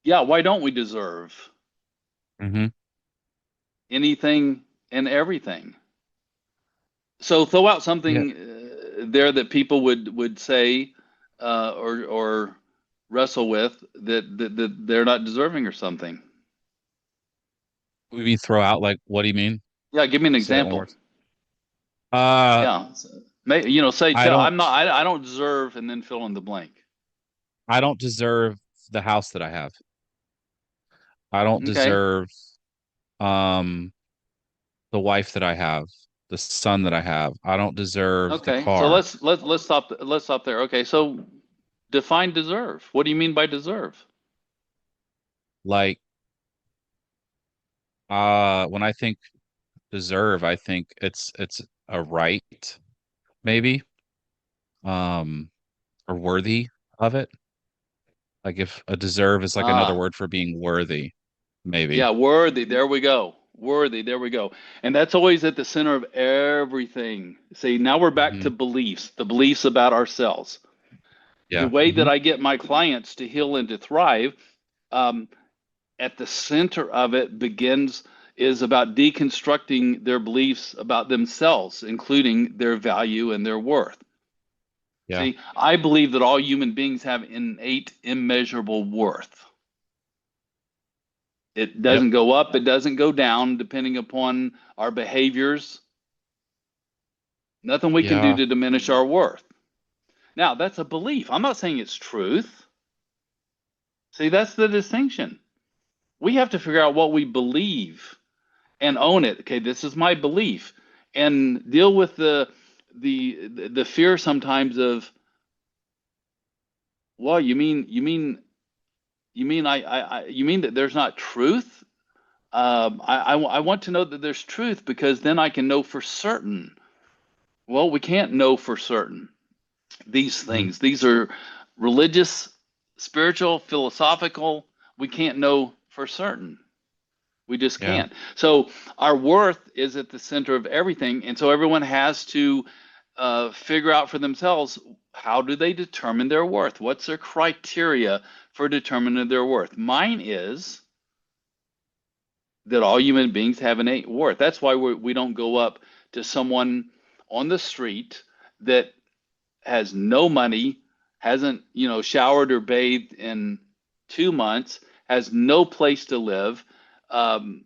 yeah, why don't we deserve Hmm. anything and everything? So throw out Yeah. something there that people would say or wrestle with that they're not deserving or something. We throw out like, what do you mean? Yeah, give me an Say it one more example. time. Uh, Yeah, say I tell don't, I don't deserve, and then fill in the blank. I don't deserve the house that I have. I don't Okay. deserve, um, the wife that I have, the son that I have. I don't deserve the Okay. So car. let's stop there. Okay. So define deserve. What do you mean by deserve? Like, when I think deserve, I think it's a right, maybe, um, or worthy of it. Like if a deserve is like another Ah, word for being worthy, maybe. yeah, worthy. There we go. Worthy. There we go. And that's always at the center of everything. See, now we're back to Hmm. beliefs, the beliefs about ourselves. The Yeah. way that Hmm. I get my clients to heal and to thrive, um, at the center of it begins is about deconstructing their beliefs about themselves, including their value and their worth. Yeah. See, I believe that all human beings have innate, immeasurable worth. It Yep. doesn't go up, it doesn't go down, depending upon our behaviors. Nothing we can do Yeah. to diminish our worth. Now, that's a belief. I'm not saying it's truth. See, that's the distinction. We have to figure out what we believe and own it. Okay, this is my belief, and deal with the fear sometimes of, well, you mean that there's not truth? I want to know that there's truth because then I can know for certain. Well, we can't know for certain these Hmm. things. These are religious, spiritual, philosophical. We can't know for certain. We just Yeah. can't. So our worth is at the center of everything, and so everyone has to figure out for themselves, how do they determine their worth? What's their criteria for determining their worth? Mine is that all human beings have innate worth. That's why we don't go up to someone on the street that has no money, hasn't, showered or bathed in 2 months, has no place to live, um,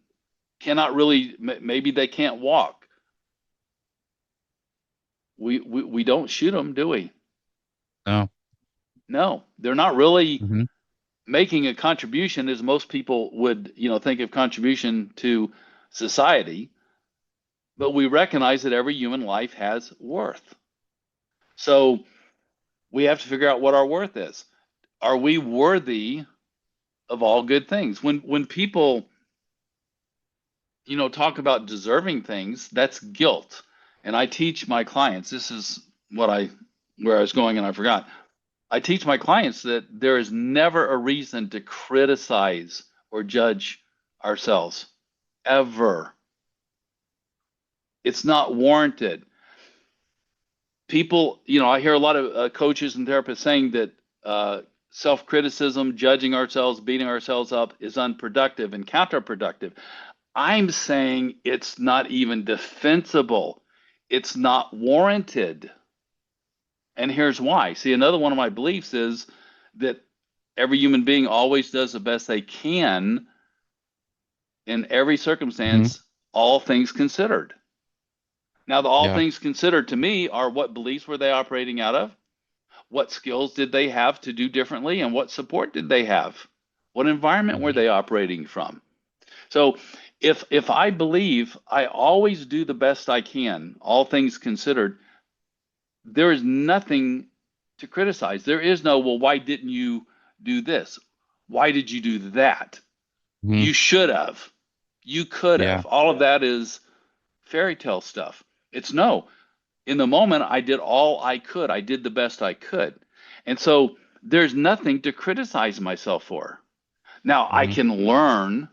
cannot really, maybe they can't walk. We don't shoot them, do we? No. No, they're not really Hmm. making a contribution as most people would, think of contribution to society, but we recognize that every human life has worth. So we have to figure out what our worth is. Are we worthy of all good things? When people, talk about deserving things, that's guilt. And I teach my clients, this is what I where I was going and I forgot. I teach my clients that there is never a reason to criticize or judge ourselves ever. It's not warranted. People, I hear a lot of coaches and therapists saying that self criticism, judging ourselves, beating ourselves up is unproductive and counterproductive. I'm saying it's not even defensible, it's not warranted. And here's why. See, another one of my beliefs is that every human being always does the best they can in every Hmm. circumstance, all things considered. Now, the all Yeah. things considered to me are, what beliefs were they operating out of? What skills did they have to do differently? And what support did they have? What environment were Hmm. they operating from? So if I believe I always do the best I can, all things considered, there is nothing to criticize. There is no, well, why didn't you do this? Why did you do that? Hmm. You should have. You could Yeah. have. All of that is fairy tale stuff. It's no. In the moment, I did all I could. I did the best I could. And so there's nothing to criticize myself for. Now, I Hmm. can learn.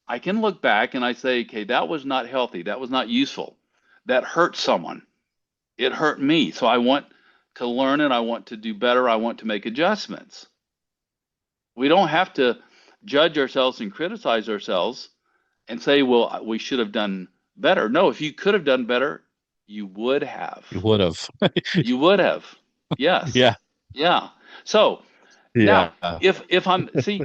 I can look back and I say, okay, that was not healthy. That was not useful. That hurt someone. It hurt me. So I want to learn it. I want to do better. I want to make adjustments. We don't have to judge ourselves and criticize ourselves and say, well, we should have done better. No, if you could have done better, you would have. You would have. You would have. Yes. Yeah. Yeah. So now, Yeah. if I'm, see,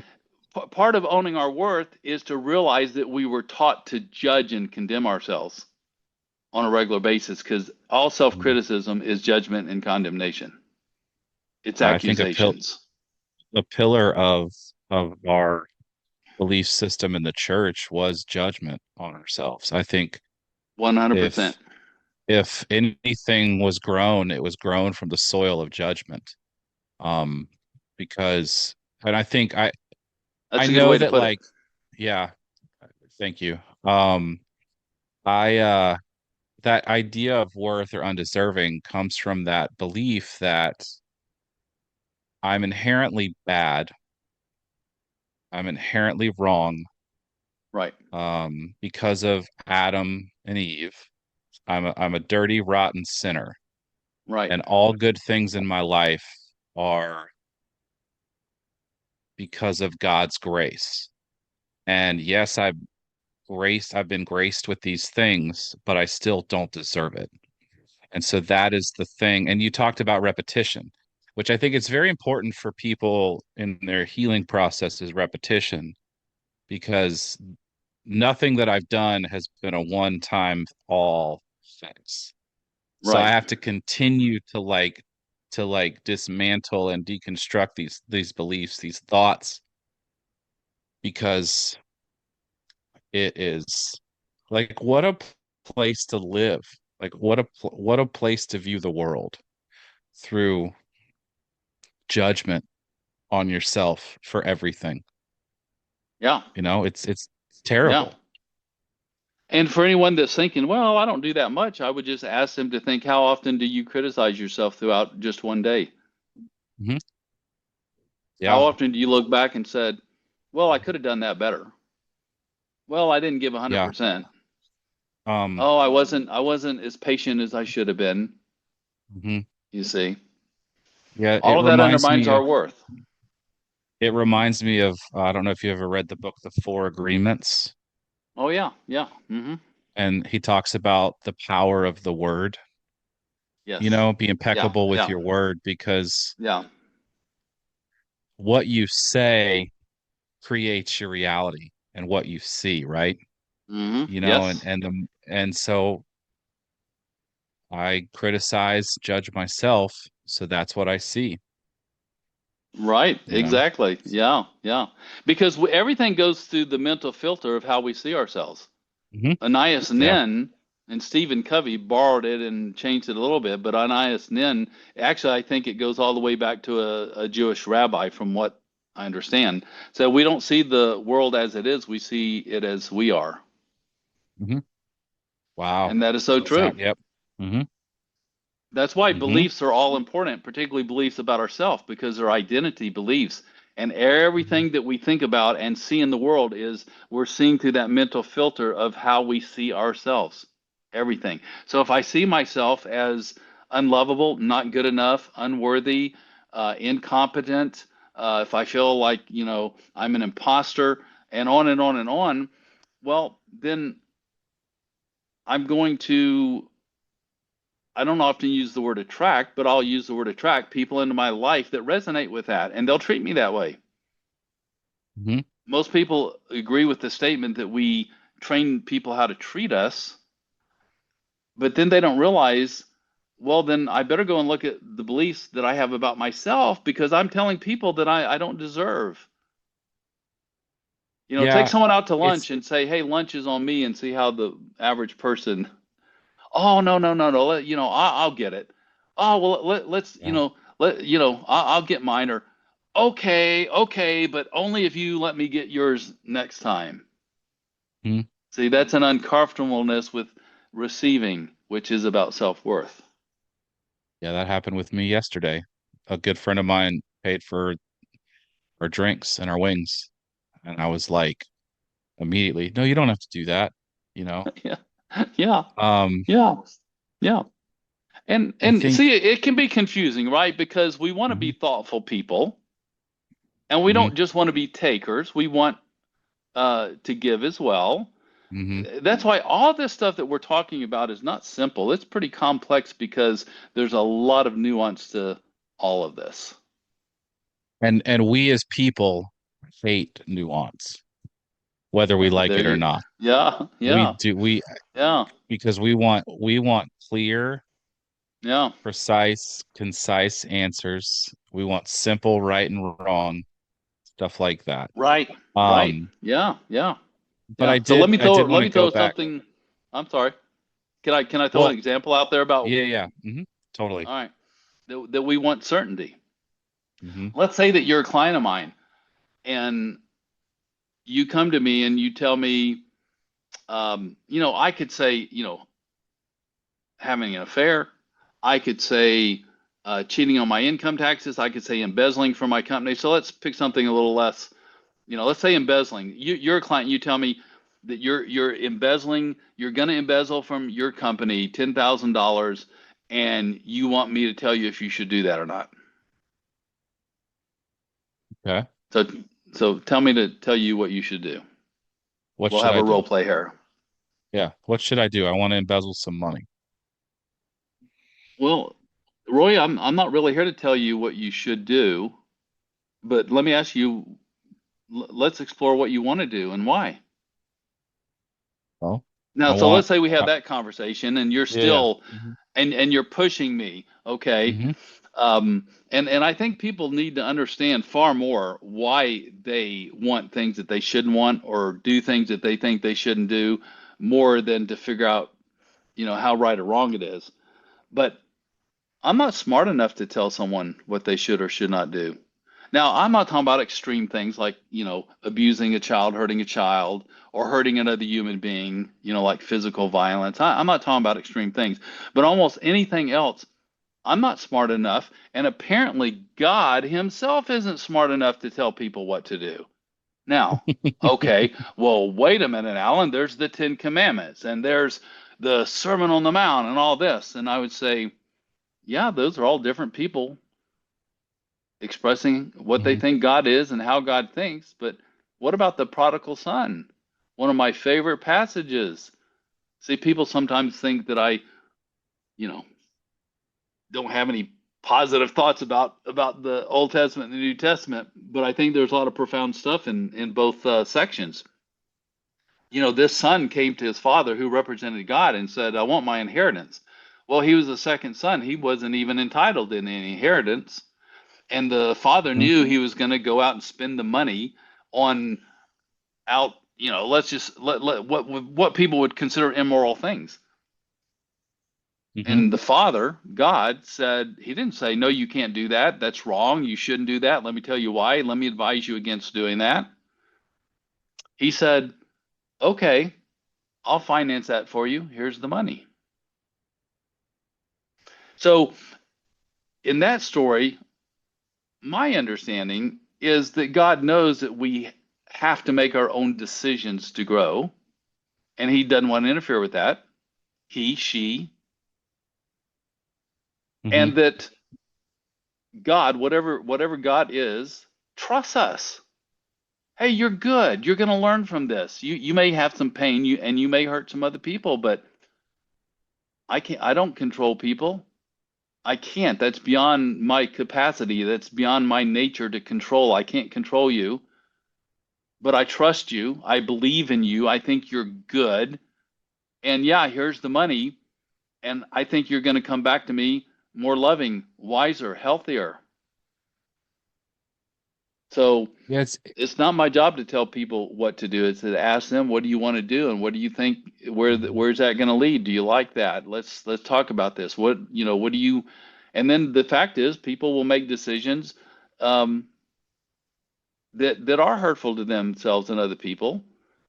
part of owning our worth is to realize that we were taught to judge and condemn ourselves on a regular basis, because all Mhm. self-criticism is judgment and condemnation. It's I think accusations. a pillar of our belief system in the church was judgment on ourselves. I think 100%. if if anything was grown, it was grown from the soil of judgment. Um, because, and I That's a good know way to that, put it. like, yeah, thank you. I that idea of worth or undeserving comes from that belief that I'm inherently bad, I'm inherently wrong, Right. because of Adam and Eve. I'm a dirty, rotten sinner, Right. and all good things in my life are because of God's grace. And yes, I've been graced with these things, but I still don't deserve it. And so that is the thing. And you talked about repetition, which I think it's very important for people in their healing process is repetition, because nothing that I've done has been a one-time all fix. So I Right. have to continue to dismantle and deconstruct these beliefs, these thoughts, because it is like what a place to live. Like what a place to view the world through judgment on yourself for everything. Yeah. It's Yeah. terrible. And for anyone that's thinking, well, I don't do that much, I would just ask them to think, how often do you criticize yourself throughout just one day? Hmm. How Yeah. often do you look back and said, well, I could have done that better. Well, I didn't give Yeah. 100%. Um, Oh, I wasn't as patient as I should have been, mhm. you see. Yeah, All of that undermines our worth. it reminds me of I don't know if you ever read the book The Four Agreements, Oh yeah, yeah. Mm-hmm. and he talks about the power of the word. Yes. Be Yeah, impeccable with yeah, your word, because yeah. what you say creates your reality and what you see, right? Mm-hmm. And Yes. so I criticize, judge myself, so that's what I see, Right. you know. Exactly. Yeah, yeah. Because everything goes through the mental filter of how we see ourselves. Hmm. Anais Yeah. Nin and Stephen Covey borrowed it and changed it a little bit, but Anais Nin, actually, I think it goes all the way back to a Jewish rabbi, from what I understand. So we don't see the world as it is, we see it as we are. Hmm. Wow. And that is so true. Exactly. Yep. Hmm. That's why Hmm. beliefs are all important, particularly beliefs about ourselves, because they're identity beliefs. And everything that we think about and see in the world is we're seeing through that mental filter of how we see ourselves. Everything. So if I see myself as unlovable, not good enough, unworthy, incompetent, if I feel like, I'm an imposter, and on and on and on, well, then I'm going to, I don't often use the word attract, but I'll use the word attract people into my life that resonate with that, and they'll treat me that way. Hmm. Most people agree with the statement that we train people how to treat us, but then they don't realize, well, then I better go and look at the beliefs that I have about myself, because I'm telling people that I don't deserve. Take Yeah. someone out to It's lunch and say, hey, lunch is on me, and see how the average person, oh, no, no, no, no, I'll get it. Oh, well, let's, yeah. I'll get mine, or okay, but only if you let me get yours next time. Hmm. See, that's an uncomfortableness with receiving, which is about self-worth. Yeah, that happened with me yesterday. A good friend of mine paid for our drinks and our wings, and I was like immediately, no, you don't have to do that, you know. Yeah, yeah, Um, yeah, yeah. I And think. see, it can be confusing, right? Because we want to be Mhm, thoughtful people, and we mhm, don't just want to be takers. We want to give as well. mhm. That's why all this stuff that we're talking about is not simple. It's pretty complex because there's a lot of nuance to all of this. And we as people hate nuance, whether we like There it or you, not. yeah, We yeah, do we yeah, because we want clear, yeah. precise, concise answers. We want simple right and wrong, stuff like that. Right, right. Um, Yeah, yeah, but yeah. I So did I did want let to me go throw back. something. I'm sorry. Can I throw an Well, example out there about, yeah, yeah. Totally. all right, that we want certainty. Hmm. Let's say that you're a client of mine and you come to me and you tell me, I could say, having an affair. I could say cheating on my income taxes. I could say embezzling from my company. So let's pick something a little less. Let's say embezzling. You're a client. You tell me that you're embezzling. You're going to embezzle from your company $10,000, and you want me to tell you if you should do that or not. Okay. So tell me to tell you what you should do. What We'll should have I a do? role play here. Yeah. What should I do? I want to embezzle some money. Well, Roy, I'm not really here to tell you what you should do, but let me ask you, let's explore what you want to do and why. Well, Now, I so let's want say we have that conversation and you're yeah, yeah. still and you're pushing me, okay? Hmm. And I think people need to understand far more why they want things that they shouldn't want or do things that they think they shouldn't do, more than to figure out, how right or wrong it is. But I'm not smart enough to tell someone what they should or should not do. Now, I'm not talking about extreme things like, abusing a child, hurting a child, or hurting another human being, like physical violence. I'm not talking about extreme things, but almost anything else. I'm not smart enough. And apparently, God Himself isn't smart enough to tell people what to do. Now, okay, well, wait a minute, Alan. There's the Ten Commandments and there's the Sermon on the Mount and all this. And I would say, yeah, those are all different people expressing what they Hmm. think God is and how God thinks. But what about the prodigal son? One of my favorite passages. See, people sometimes think that I, you know, don't have any positive thoughts about the Old Testament and the New Testament, but I think there's a lot of profound stuff in both sections. This son came to his father, who represented God, and said, "I want my inheritance." Well, he was the second son. He wasn't even entitled to any inheritance. And the father Hmm. knew he was going to go out and spend the money on out, let's just let what people would consider immoral things. Hmm. And the father, God, said, he didn't say, no, you can't do that. That's wrong. You shouldn't do that. Let me tell you why. Let me advise you against doing that. He said, okay, I'll finance that for you. Here's the money. So in that story, my understanding is that God knows that we have to make our own decisions to grow, and He doesn't want to interfere with that. He, she, Hmm. and that God, whatever God is, trusts us. Hey, you're good. You're going to learn from this. You may have some pain, and you may hurt some other people, but I don't control people. I can't. That's beyond my capacity. That's beyond my nature to control. I can't control you, but I trust you. I believe in you. I think you're good. And yeah, here's the money. And I think you're going to come back to me more loving, wiser, healthier. So Yeah, it's not my job to tell people what to do. It's to ask them, what do you want to do, and what do you think? Mhm. Where's that going to lead? Do you like that? Let's talk about this. What do you? And then the fact is, people will make decisions um, that are hurtful to themselves and other people,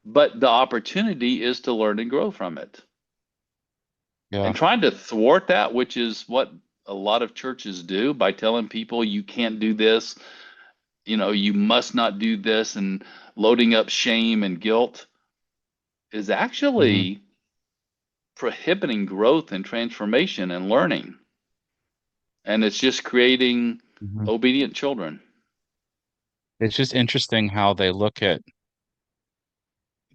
but the opportunity is to learn and grow from it. Yeah. And trying to thwart that, which is what a lot of churches do by telling people you can't do this, you must not do this, and loading up shame and guilt, is Hmm. actually prohibiting growth and transformation and learning. And it's just creating Hmm. obedient children. It's just interesting how they look at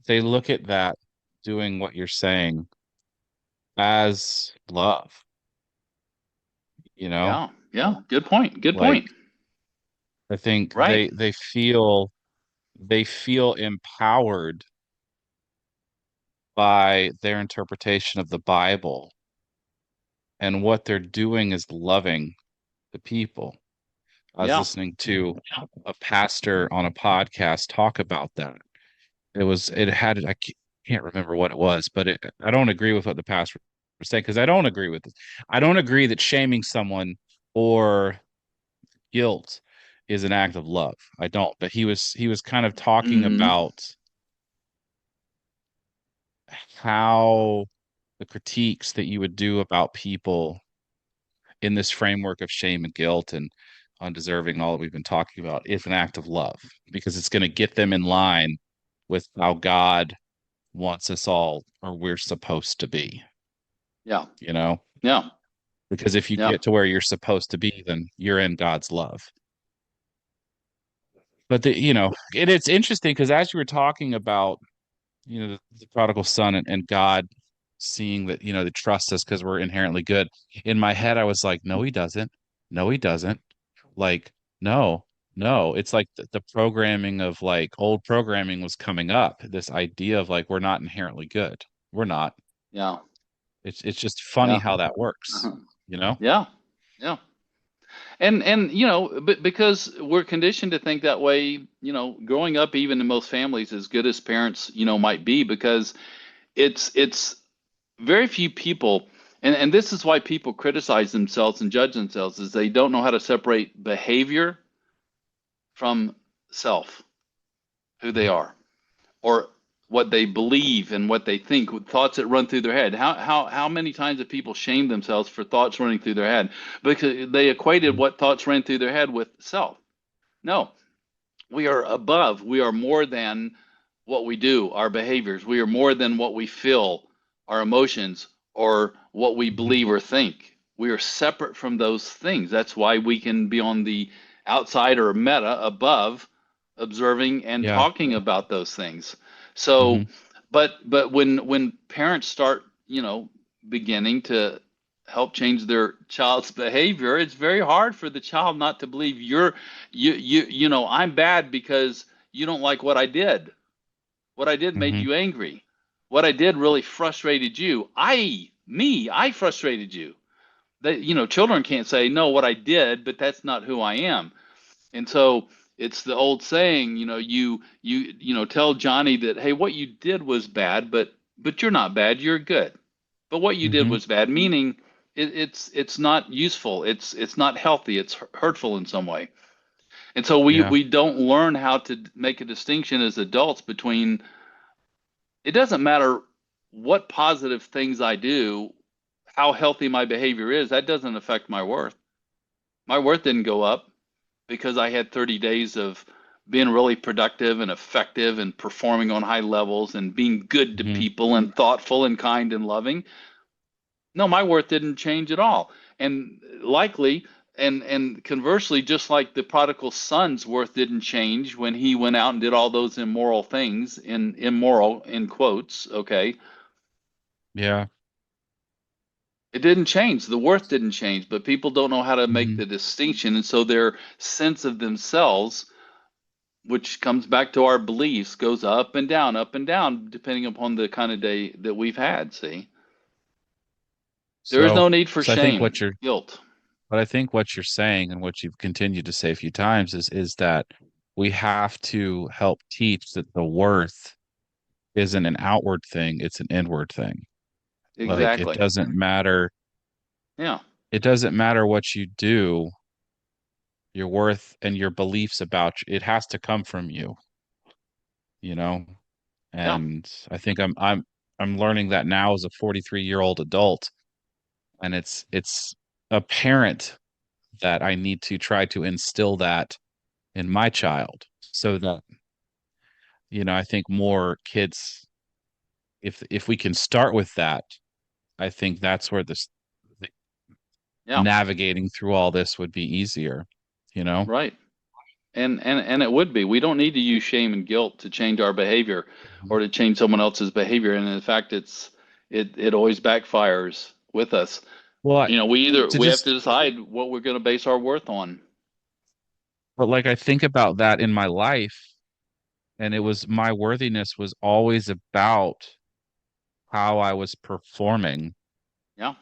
that doing what you're saying as love, you know? Yeah, yeah, good point. Good Like point. I think Right. they feel empowered by their interpretation of the Bible, and what they're doing is loving the people. I was Yeah. listening to a pastor on a podcast talk about that. I can't remember what it was, but I don't agree with what the pastor was saying, because I don't agree with this. I don't agree that shaming someone or guilt is an act of love. I don't. But he was kind of talking Hmm. about how the critiques that you would do about people in this framework of shame and guilt and undeserving, all that we've been talking about, is an act of love, because it's going to get them in line with how God wants us all, or we're supposed to be, Yeah. you know? Yeah. Because if you Yeah. get to where you're supposed to be, then you're in God's love. But it's interesting because as you were talking about, the prodigal son, and God seeing that, they trust us because we're inherently good. In my head, I was like, no, he doesn't. No, he doesn't. Like, no, no. It's like the programming of, like, old programming was coming up. This idea of, like, we're not inherently good. We're not. Yeah. It's just funny Yeah. how that works, Uh-huh. you know? Yeah. Yeah. And but because we're conditioned to think that way, growing up, even in most families, as good as parents, might be, because it's very few people, and this is why people criticize themselves and judge themselves, is they don't know how to separate behavior from self, who they are, or what they believe and what they think, with thoughts that run through their head. How many times have people shamed themselves for thoughts running through their head because they equated Mhm. what thoughts ran through their head with self? No, we are above. We are more than what we do, our behaviors. We are more than what we feel, our emotions, or what we Mhm. believe or think. We are separate from those things. That's why we can be on the outside, or meta, above, observing and Yeah. talking about those things. So, Hmm. but when parents start, beginning to help change their child's behavior, it's very hard for the child not to believe I'm bad because you don't like what I did. What I did made Hmm. you angry. What I did really frustrated you. I frustrated you. That, children can't say, no, what I did, but that's not who I am. And so it's the old saying, tell Johnny that, hey, what you did was bad, but you're not bad, you're good. But what you did Hmm. was bad, meaning it's not useful, it's not healthy, it's hurtful in some way. And so we Yeah. we don't learn how to make a distinction as adults between, it doesn't matter what positive things I do, how healthy my behavior is, that doesn't affect my worth. My worth didn't go up because I had 30 days of being really productive and effective and performing on high levels and being good to Hmm. people and thoughtful and kind and loving. No, my worth didn't change at all. And likely, and conversely, just like the prodigal son's worth didn't change when he went out and did all those immoral things, in immoral in quotes, okay, Yeah. it didn't change. The worth didn't change, but people don't know how to make Hmm. the distinction, and so their sense of themselves, which comes back to our beliefs, goes up and down, depending upon the kind of day that we've had. See, there is So, no need for so I think shame, guilt. what you're saying, and what you've continued to say a few times, is that we have to help teach that the worth isn't an outward thing, it's an inward thing. Like, it Exactly. doesn't matter Yeah. it doesn't matter what you do, your worth and your beliefs about it has to come from you, you know? Yeah. And I think I'm learning that now as a 43-year-old adult, and it's apparent that I need to try to instill that in my child so that, I think more kids, if we can start with that, I think that's where the Yeah. navigating through all this would be easier, you know? Right. And it would be. We don't need to use shame and guilt to change our behavior or to change someone else's behavior. And in fact, it always backfires with us. Well, to We have to just, decide what we're going to base our worth on. but like I think about that in my life, and it was my worthiness was always about how I was performing Yeah.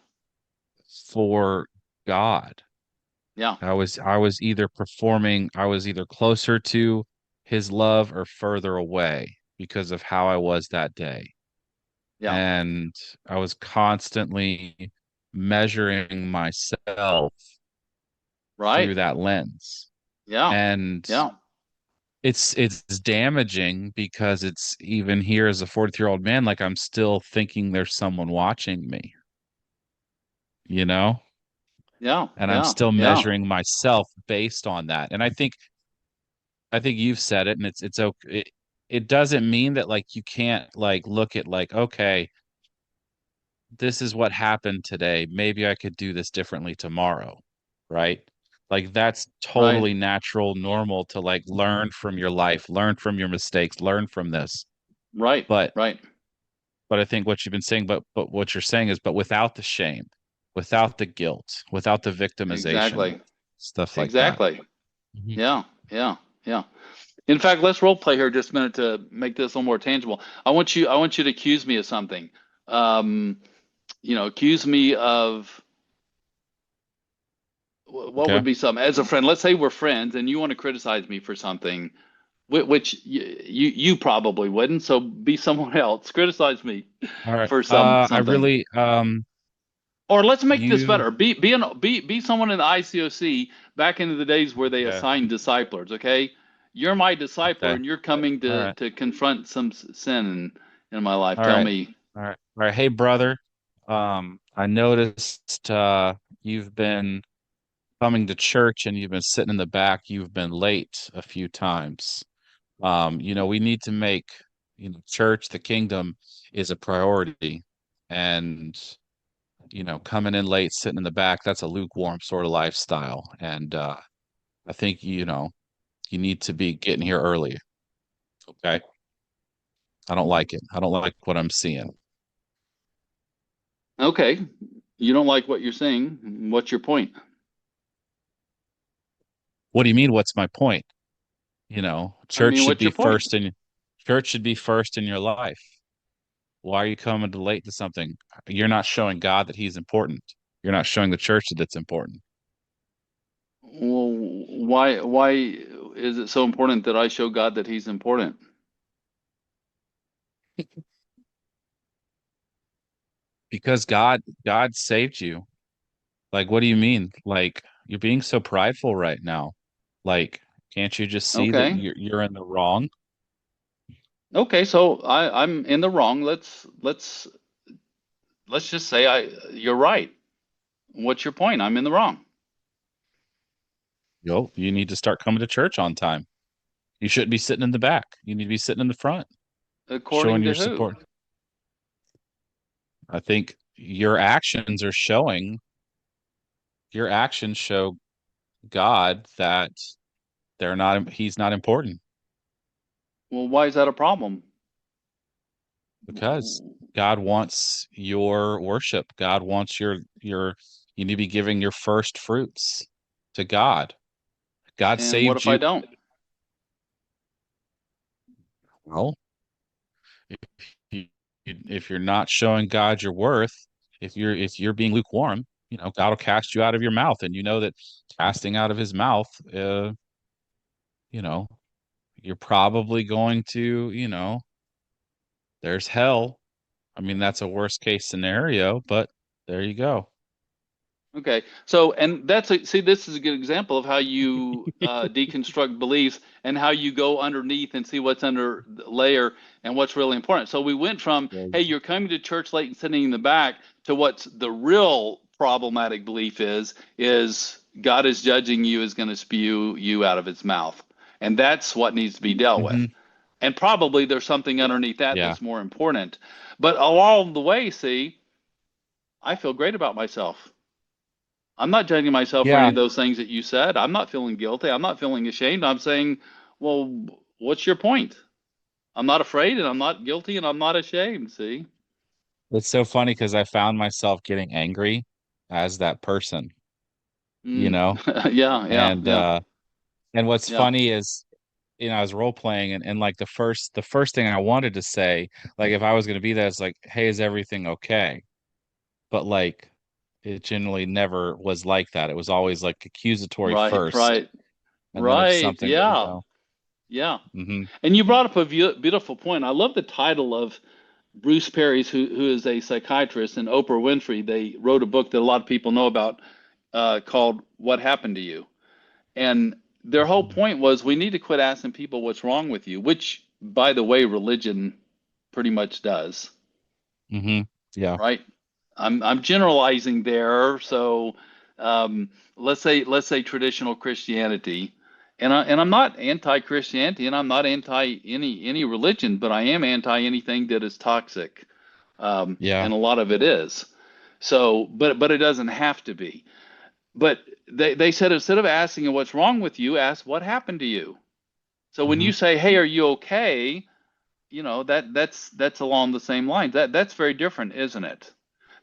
for God. Yeah. I was either closer to his love or further away because of how I was that day. Yeah. And I was constantly measuring myself through Right. that lens. Yeah. And Yeah. it's damaging because it's even here as a 40-year-old man, like I'm still thinking there's someone watching me, you know? Yeah. And I'm Yeah. still Yeah. measuring myself based on that. And I think you've said it, and it's okay. It doesn't mean that like you can't like look at like, okay, this is what happened today. Maybe I could do this differently tomorrow, right? Like that's Right. totally natural, normal to like learn from your life, learn from your mistakes, learn from this. Right. But Right. I think what you've been saying, but what you're saying is, but without the shame, without the guilt, without the victimization, Exactly. stuff like that. Exactly. Mhm. Yeah. Yeah. Yeah. In fact, let's role play here just a minute to make this a little more tangible. I want you to accuse me of something. Um, accuse me of what Okay. would be something as a friend. Let's say we're friends, and you want to criticize me for something, which you probably wouldn't. So be someone else. Criticize me All right. for I something. really, Or let's make this you, better. Be someone in the ICOC back into the days where they okay. assigned disciplers. Okay, you're my discipler, Okay. and you're coming All to right. confront some sin in my life. All Tell right. me. All right. All right. Hey, brother. I noticed you've been coming to church and you've been sitting in the back. You've been late a few times. We need to make, church, the kingdom is a priority. And, coming in late, sitting in the back, that's a lukewarm sort of lifestyle. And I think, you need to be getting here early. Okay. I don't like it. I don't like what I'm seeing. Okay, you don't like what you're saying. What's your point? What do you mean? What's my point? I mean, what's your point? Church should be first in your life. Why are you coming to late to something? You're not showing God that he's important. You're not showing the church that it's important. Well, why is it so important that I show God that He's important? Because God saved you. Like, what do you mean? Like, you're being so prideful right now. Like, can't you just see that Okay. you're in the wrong? Okay, so I'm in the wrong. Let's just say you're right. What's your point? I'm in the wrong. You need to start coming to church on time. You shouldn't be sitting in the back. You need to be sitting in the front, showing According to your who? support. I think your actions show God that he's not important Well, why is that a problem? because God wants your worship. God wants you need to be giving your first fruits to God. God And what saved if I you. don't? Well, if if you're not showing God your worth, if you're being lukewarm, God will cast you out of your mouth, and you know that casting out of his mouth, you know, you're probably going to, there's hell. I mean, that's a worst case scenario, but there you go. Okay. So, and see, this is a good example of how you deconstruct beliefs and how you go underneath and see what's under the layer and what's really important. So we went from, hey, Yes. you're coming to church late and sitting in the back to what's the real problematic belief is God is judging you, is going to spew you out of his mouth. And that's what needs to be dealt with. Hmm. And probably there's something underneath that Yeah. that's more important. But along the way, see, I feel great about myself. I'm not judging myself for any Yeah. of those things that you said. I'm not feeling guilty. I'm not feeling ashamed. I'm saying, well, what's your point? I'm not afraid and I'm not guilty and I'm not ashamed. See? It's so funny because I found myself getting angry as that person, you Mm. know? Yeah, yeah, And yeah, uh and what's yeah. funny is, I was role playing and like the first thing I wanted to say, like if I was gonna be that, is like, hey, is everything okay? But like it generally never was like that. It was always like accusatory Right, first. right, And then if right. something, Yeah, yeah. hmm And you brought up a beautiful point. I love the title of Bruce Perry's, who is a psychiatrist, and Oprah Winfrey. They wrote a book that a lot of people know about called "What Happened to You." And their whole point was we need to quit asking people what's wrong with you, which, by the way, religion pretty much does, hmm Yeah. right? I'm generalizing there. So let's say traditional Christianity, and I'm not anti-Christianity, and I'm not anti any religion, but I am anti anything that is toxic, Yeah. and a lot of it is. So, but it doesn't have to be. But they said instead of asking what's wrong with you, ask what happened to you. So when hmm you say, "Hey, are you okay?" that's along the same lines. That's very different, isn't it?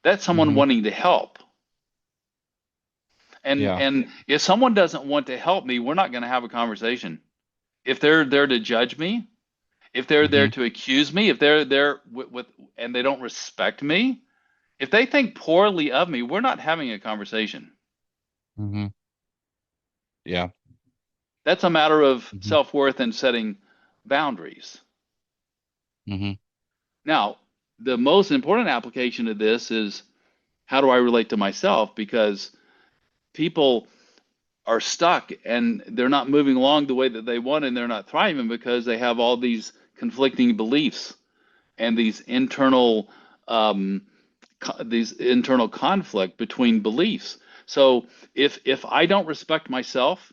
That's someone hmm wanting to help. And Yeah. and if someone doesn't want to help me, we're not going to have a conversation. If they're there to judge me, if they're there hmm to accuse me, if they're there with and they don't respect me, if they think poorly of me, we're not having a conversation. hmm Yeah. That's a matter of hmm self-worth and setting boundaries. hmm Now, the most important application of this is how do I relate to myself? Because people are stuck and they're not moving along the way that they want and they're not thriving because they have all these conflicting beliefs and um, these internal conflict between beliefs. So if I don't respect myself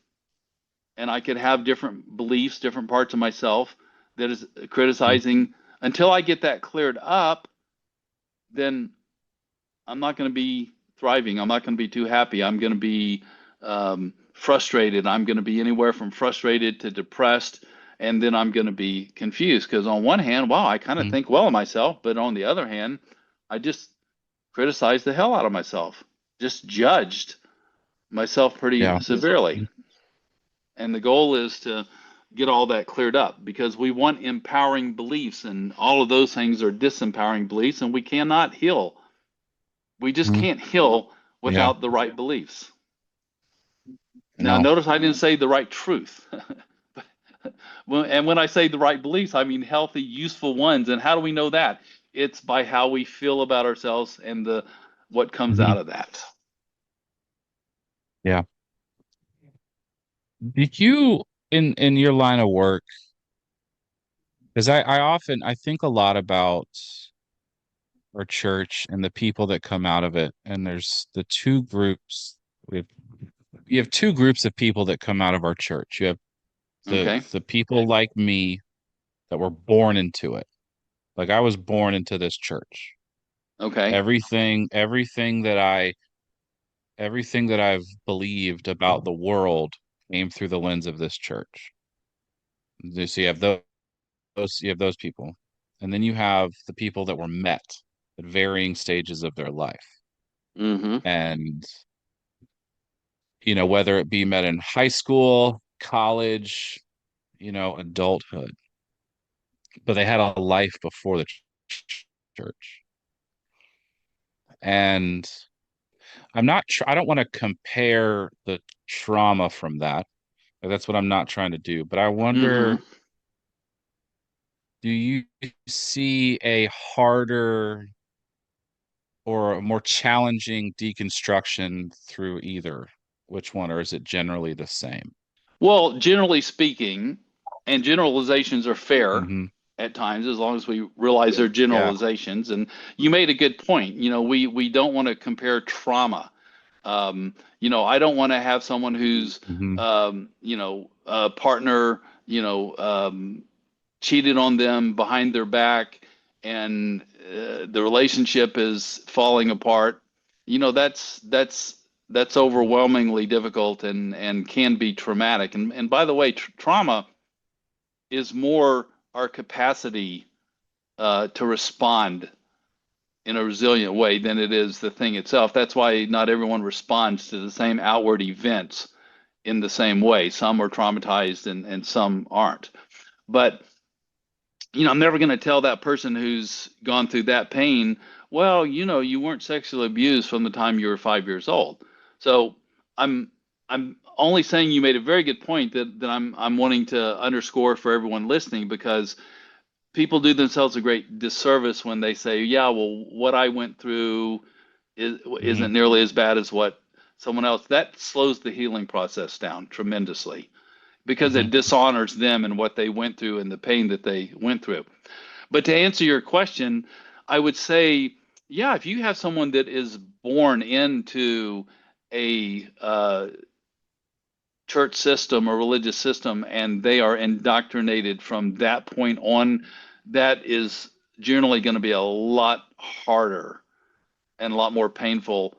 and I could have different beliefs, different parts of myself that is criticizing until I get that cleared up, then I'm not going to be thriving. I'm not going to be too happy. I'm going to be frustrated. I'm going to be anywhere from frustrated to depressed. And then I'm going to be confused because, on one hand, wow, I kind of hmm think well of myself. But on the other hand, I just criticized the hell out of myself, just judged myself pretty Yeah. severely. And the goal is to get all that cleared up because we want empowering beliefs, and all of those things are disempowering beliefs, and we cannot heal. We just hmm can't heal Yeah. without the right beliefs. Now, No. notice I didn't say the right truth. And when I say the right beliefs, I mean healthy, useful ones. And how do we know that? It's by how we feel about ourselves and the what comes hmm out of that. Yeah. Did you in your line of work, because I often I think a lot about our church and the people that come out of it, and there's the two groups. We have You have two groups of people that come out of our church. You have Okay. the people like me that were born into it. Like I was born into this church. Okay. Everything that I've believed about the world came through the lens of this church. So you have those people. And then you have the people that were met at varying stages of their life. Mm-hmm. And whether it be met in high school, college, adulthood, but they had a life before the church. And I don't want to compare the trauma from that. That's what I'm not trying to do. But I Mm-hmm. wonder, do you see a harder or a more challenging deconstruction through either? Which one, or is it generally the same? Well, generally speaking, and generalizations are fair Hmm. at times as long as we realize they're Yeah. generalizations. And you made a good point. We don't want to compare trauma. I don't want to have someone who's, Hmm. a partner, cheated on them behind their back, and the relationship is falling apart. That's overwhelmingly difficult and can be traumatic. And by the way, trauma is more our capacity to respond in a resilient way than it is the thing itself. That's why not everyone responds to the same outward events in the same way. Some are traumatized and some aren't. But I'm never going to tell that person who's gone through that pain, well, you weren't sexually abused from the time you were 5 years old. So I'm I'm only saying you made a very good point that I'm wanting to underscore for everyone listening, because people do themselves a great disservice when they say, yeah, well, what I went through Hmm. isn't nearly as bad as what someone else. That slows the healing process down tremendously because Hmm. it dishonors them and what they went through and the pain that they went through. But to answer your question, I would say, yeah, if you have someone that is born into a church system or religious system and they are indoctrinated from that point on, that is generally going to be a lot harder and a lot more painful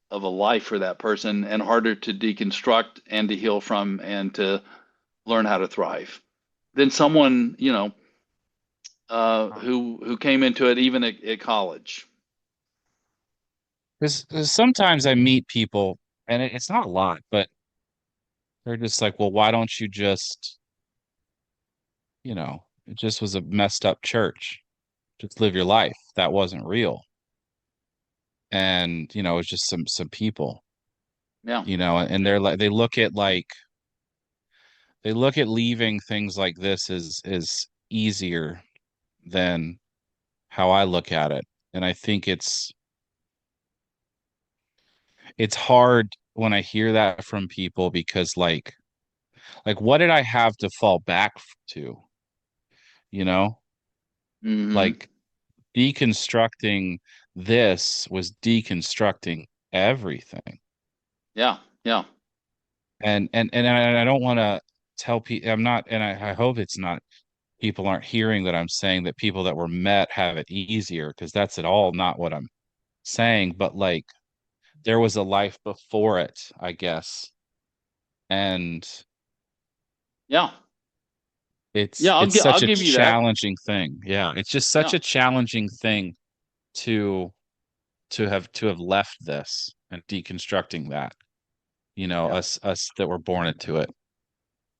of a life for that person, and harder to deconstruct and to heal from and to learn how to thrive than someone, who came into it even at college. Because sometimes I meet people, and it's not a lot, but they're just like, well, why don't you just, it just was a messed up church. Just live your life. That wasn't real. And, it's just some people, Yeah, and they're like, they look at leaving things like this as easier than how I look at it. And I think it's hard when I hear that from people because what did I have to fall back to? You know? hmm, Like deconstructing this was deconstructing everything. yeah, yeah, And I don't want to tell people I'm not, and I hope it's not people aren't hearing that I'm saying that people that were met have it easier, because that's at all not what I'm saying. But like there was a life before it, I guess. And yeah, it's yeah. it's I'll such a give you that. challenging thing. Yeah, it's just such Yeah, a challenging thing to to have left this and deconstructing that, yeah, us that were born into it.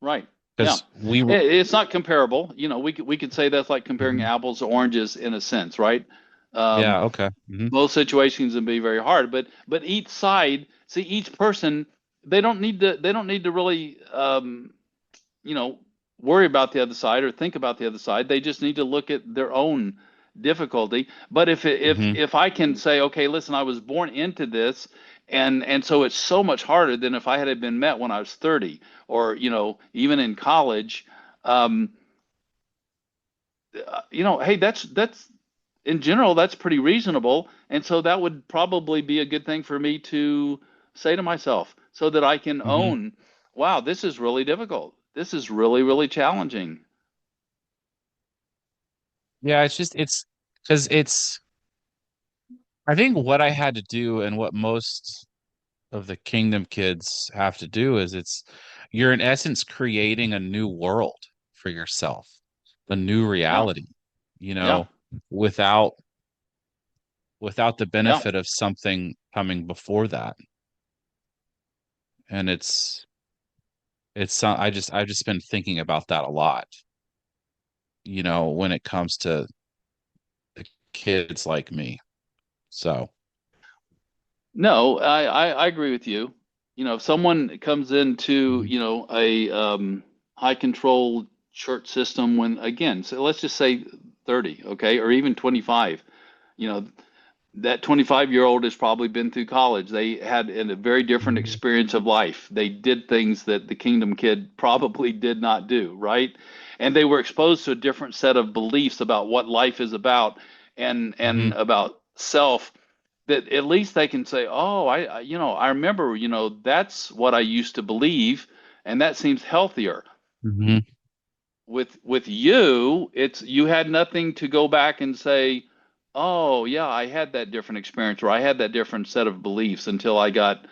right. Yeah, Because we were. it's not comparable. We could say that's like comparing Mhm. apples to oranges in a sense, right? Um, Yeah, okay. Hmm. both situations can be very hard, but each side, see, each person, they don't need to really you know, worry about the other side or think about the other side. They just need to look at their own difficulty. But Hmm. if I can say, okay, listen, I was born into this, and so it's so much harder than if I had been met when I was 30, or even in college. Um, hey, that's in general, that's pretty reasonable, and so that would probably be a good thing for me to say to myself, so that I can Hmm. own, wow, this is really difficult. This is really, really challenging. Yeah, it's because I think what I had to do and what most of the Kingdom kids have to do is you're in essence creating a new world for yourself, a new Yeah, reality, you yeah, know, without the yeah. benefit of something coming before that. And I've just been thinking about that a lot, when it comes to the kids like me. So, No, I agree with you. If someone comes into, mhm, a high control church system, when, again, so let's just say 30, okay, or even 25, you know, that 25-year-old has probably been through college. They had a very different Mhm. experience of life. They did things that the Kingdom kid probably did not do, right? And they were exposed to a different set of beliefs about what life is about and Mhm. about self, that at least they can say, "Oh, I remember, that's what I used to believe, and that seems healthier." Mhm. With you, it's you had nothing to go back and say, "Oh, yeah, I had that different experience or I had that different set of beliefs until I got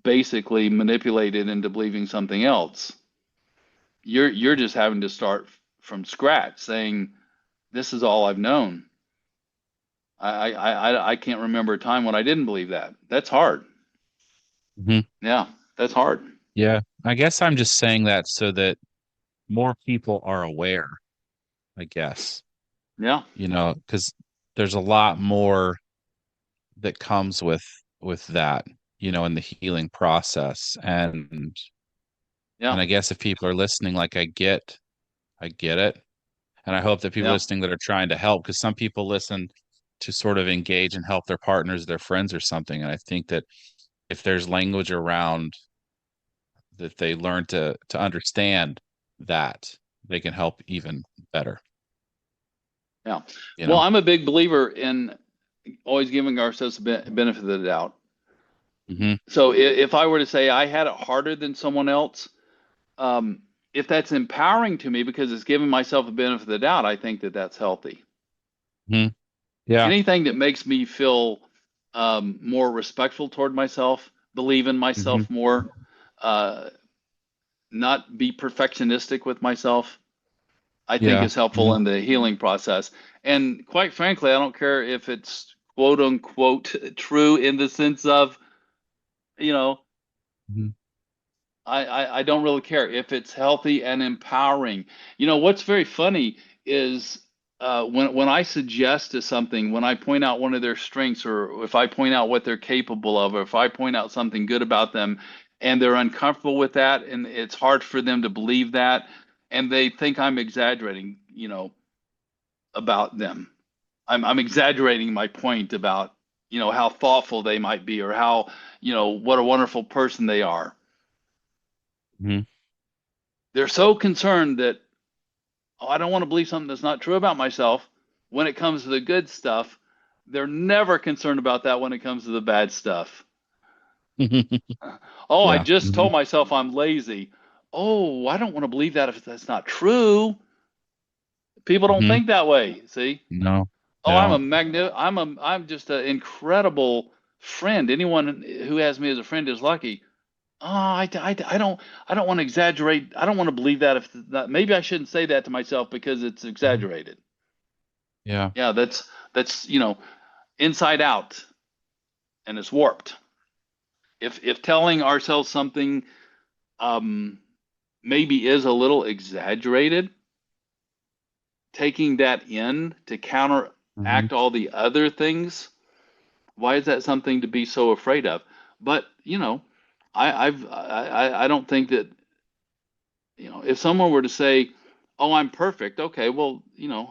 basically manipulated into believing something else." You're just having to start from scratch saying, "This is all I've known. I can't remember a time when I didn't believe that." That's hard. Mhm. Yeah, that's hard. Yeah. I guess I'm just saying that so that more people are aware, I guess, Yeah, because there's a lot more that comes with that, in the healing process. And yeah, I guess if people are listening, like I get it. And I hope that people yeah, listening that are trying to help, because some people listen to sort of engage and help their partners, their friends or something. And I think that if there's language around that they learn to understand that, they can help even better, yeah. you Well, know? I'm a big believer in always giving ourselves the benefit of the doubt. Hmm. So if I were to say I had it harder than someone else, um, if that's empowering to me because it's giving myself a benefit of the doubt, I think that that's healthy. Hmm. Yeah. Anything that makes me feel more respectful toward myself, believe in Hmm. myself more, uh, not be perfectionistic with myself, I think Yeah. is helpful Hmm. in the healing process. And quite frankly, I don't care if it's quote unquote true in the sense of, you know, Hmm. I don't really care if it's healthy and empowering. What's very funny is when I suggest to something, when I point out one of their strengths, or if I point out what they're capable of, or if I point out something good about them, and they're uncomfortable with that, and it's hard for them to believe that, and they think I'm exaggerating, about them. I'm exaggerating my point about, how thoughtful they might be, or how, what a wonderful person they are. Hmm. They're so concerned that, oh, I don't want to believe something that's not true about myself when it comes to the good stuff. They're never concerned about that when it comes to the bad stuff. Oh, I Yeah. just Hmm. told myself I'm lazy. Oh, I don't want to believe that if that's not true. People don't Hmm. think that way. See? No, they Oh, don't. I'm just an incredible friend. Anyone who has me as a friend is lucky. Oh, I don't want to exaggerate. I don't want to believe that if that, maybe I shouldn't say that to myself because it's Mhm. exaggerated. Yeah. Yeah, that's inside out, and it's warped. If telling ourselves something um maybe is a little exaggerated, taking that in to Hmm. counteract all the other things, why is that something to be so afraid of? But I don't think that, if someone were to say, "Oh, I'm perfect," okay, well,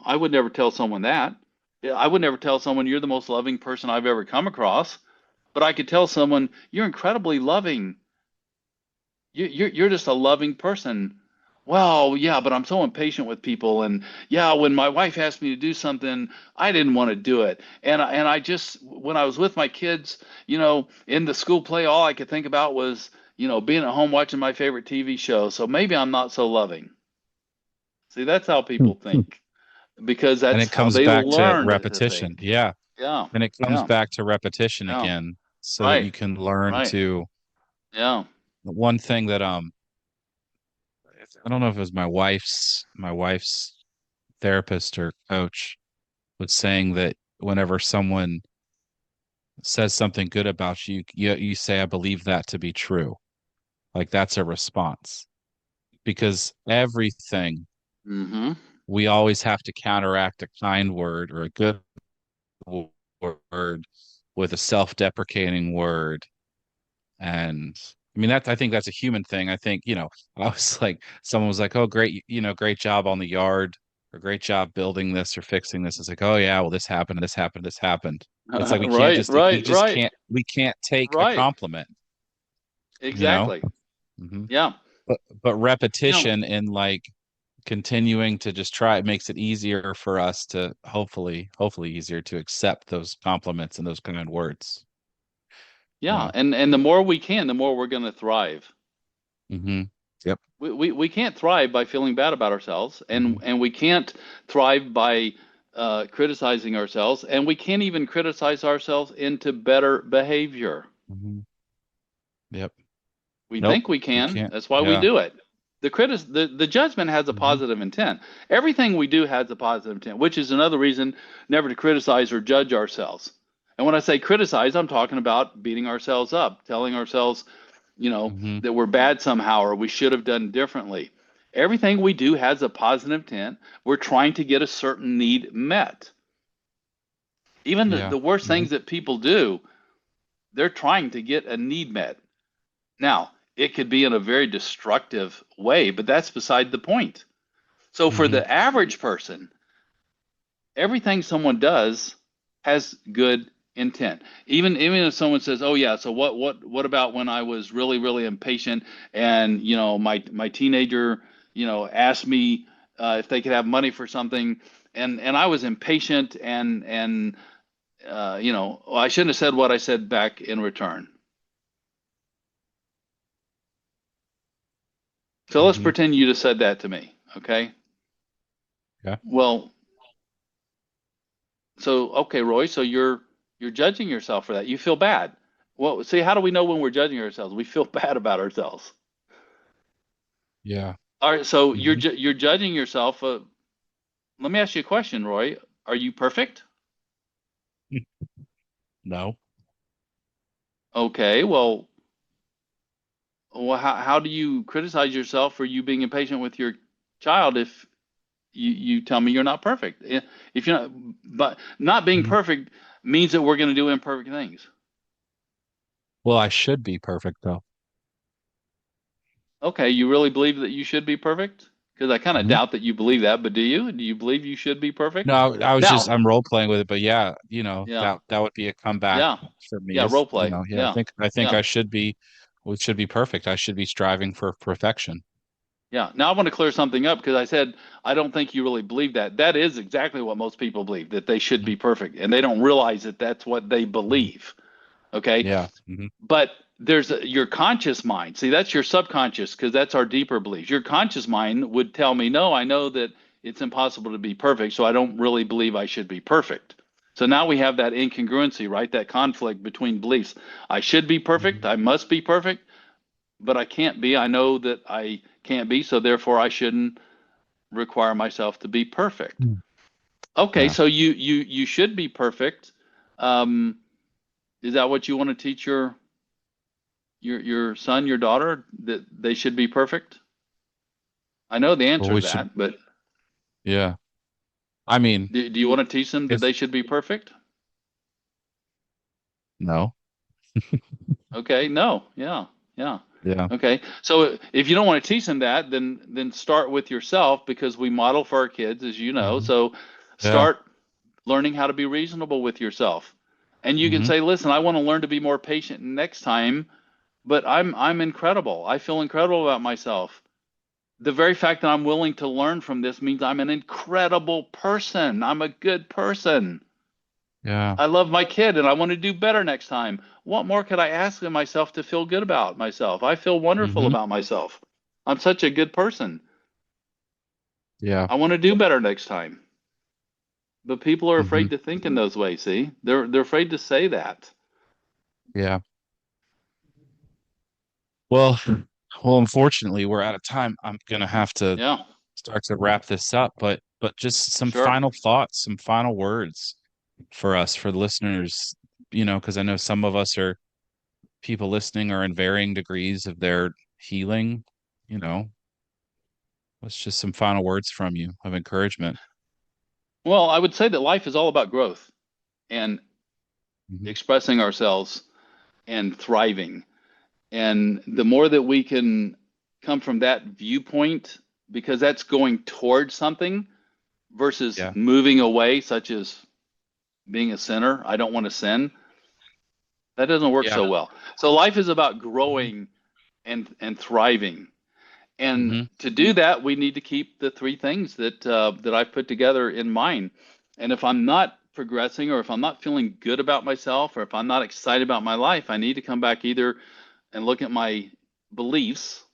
I would never tell someone that. Yeah, I would never tell someone you're the most loving person I've ever come across. But I could tell someone you're incredibly loving. You're just a loving person. Well, yeah, but I'm so impatient with people, and yeah, when my wife asked me to do something, I didn't want to do it, and I just when I was with my kids, in the school play, all I could think about was, being at home watching my favorite TV show. So maybe I'm not so loving. See, that's how people think because And that's it how comes they back to learned to repetition. think. Yeah. Yeah, And it comes yeah, back to repetition yeah. again so that Right, you can learn right. to Yeah. one thing that I don't know if it was my wife's therapist or coach was saying that whenever someone says something good about you, you say, I believe that to be true. Like that's a response. Because everything Mm-hmm. we always have to counteract a kind word or a good word with a self-deprecating word. And I mean I think that's a human thing. I think, I was like someone was like, "Oh, great, great job on the yard or great job building this or fixing this. It's like, oh yeah, well this happened, this happened, this happened. It's like we can't Right, just we right, just right, can't we can't take a right. compliment, you know? Exactly. hmm Yeah. but You know, repetition and like continuing to just try it makes it easier for us to hopefully easier to accept those compliments and those kind words, you yeah. know? And the more we can, the more we're going to thrive. hmm Yep. We can't thrive by feeling bad about ourselves, hmm and we can't thrive by criticizing ourselves, and we can't even criticize ourselves into better behavior. hmm Yep. We Nope. think we We can. can't. That's why we Yeah. do it. The judgment has a hmm positive intent. Everything we do has a positive intent, which is another reason never to criticize or judge ourselves. And when I say criticize, I'm talking about beating ourselves up, telling ourselves, hmm that we're bad somehow or we should have done differently. Everything we do has a positive intent. We're trying to get a certain need met. Even Yeah. the worst hmm things that people do, they're trying to get a need met. Now, it could be in a very destructive way, but that's beside the point. So for hmm the average person, everything someone does has good intent. Even if someone says, "Oh yeah, so what about when I was really impatient and my teenager asked me if they could have money for something and I was impatient and well, I shouldn't have said what I said back in return." So let's hmm pretend you just said that to me, okay? Yeah. Well, so okay, Roy, so you're judging yourself for that. You feel bad. Well, see, how do we know when we're judging ourselves? We feel bad about ourselves. Yeah. All right, so hmm you're judging yourself. Let me ask you a question, Roy. Are you perfect? No. Okay, well, how do you criticize yourself for you being impatient with your child if you tell me you're not perfect? If you're not, but not being hmm perfect means that we're going to do imperfect things. Well, I should be perfect though. Okay, you really believe that you should be perfect? Because I kind of hmm doubt that you believe that, but do you? Do you believe you should be perfect? No, Now, I'm role playing with it, but yeah, yeah, that would be a comeback yeah, for me yeah, is, role play. yeah, Yeah, I think yeah, I should be, well, it should be perfect. I should be striving for perfection. yeah. Now I want to clear something up because I said I don't think you really believe that. That is exactly what most people believe, that they should Mhm. be perfect, and they don't realize that that's what they Mhm. believe. Okay, Yeah. but there's your conscious mind. See, that's your subconscious because that's our deeper beliefs. Your conscious mind would tell me, no, I know that it's impossible to be perfect, so I don't really believe I should be perfect. So now we have that incongruency, right? That conflict between beliefs. I should be perfect, Mhm. I must be perfect, but I can't be. I know that I can't be, so therefore I shouldn't require myself to be perfect. Mhm. Okay, Yeah. so you should be perfect. Um, is that what you want to teach your son, your daughter, that they should be perfect? I know the Well, answer we to should, that, but yeah. I mean, do you want to teach them that if they should be perfect? no. Okay, no, yeah, yeah. Yeah. Okay, so if you don't want to teach them that, then start with yourself because we model for our kids, as you know. hmm So Yeah. start learning how to be reasonable with yourself, and you can hmm say, "Listen, I want to learn to be more patient next time, but I'm incredible. I feel incredible about myself. The very fact that I'm willing to learn from this means I'm an incredible person. I'm a good person. Yeah. I love my kid and I want to do better next time. What more could I ask of myself to feel good about myself? I feel wonderful hmm about myself. I'm such a good person. Yeah. I want to do better next time." But people are hmm afraid to think in those ways, see? They're afraid to say that. Yeah. Well, well, unfortunately, we're out of time. I'm gonna have to Yeah, start to wrap this up, but just some sure. final thoughts, some final words for us, for the listeners, because I know some of us are people listening are in varying degrees of their healing, you know. What's just some final words from you of encouragement? Well, I would say that life is all about growth and hmm expressing ourselves and thriving. And the more that we can come from that viewpoint, because that's going towards something versus Yeah. moving away, such as being a sinner. I don't want to sin. That doesn't work Yeah. so well. So life is about Mhm. growing and thriving. And Mhm. to do that, we need to keep the three things that I've put together in mind. And if I'm not progressing, or if I'm not feeling good about myself, or if I'm not excited about my life, I need to come back either and look at my beliefs.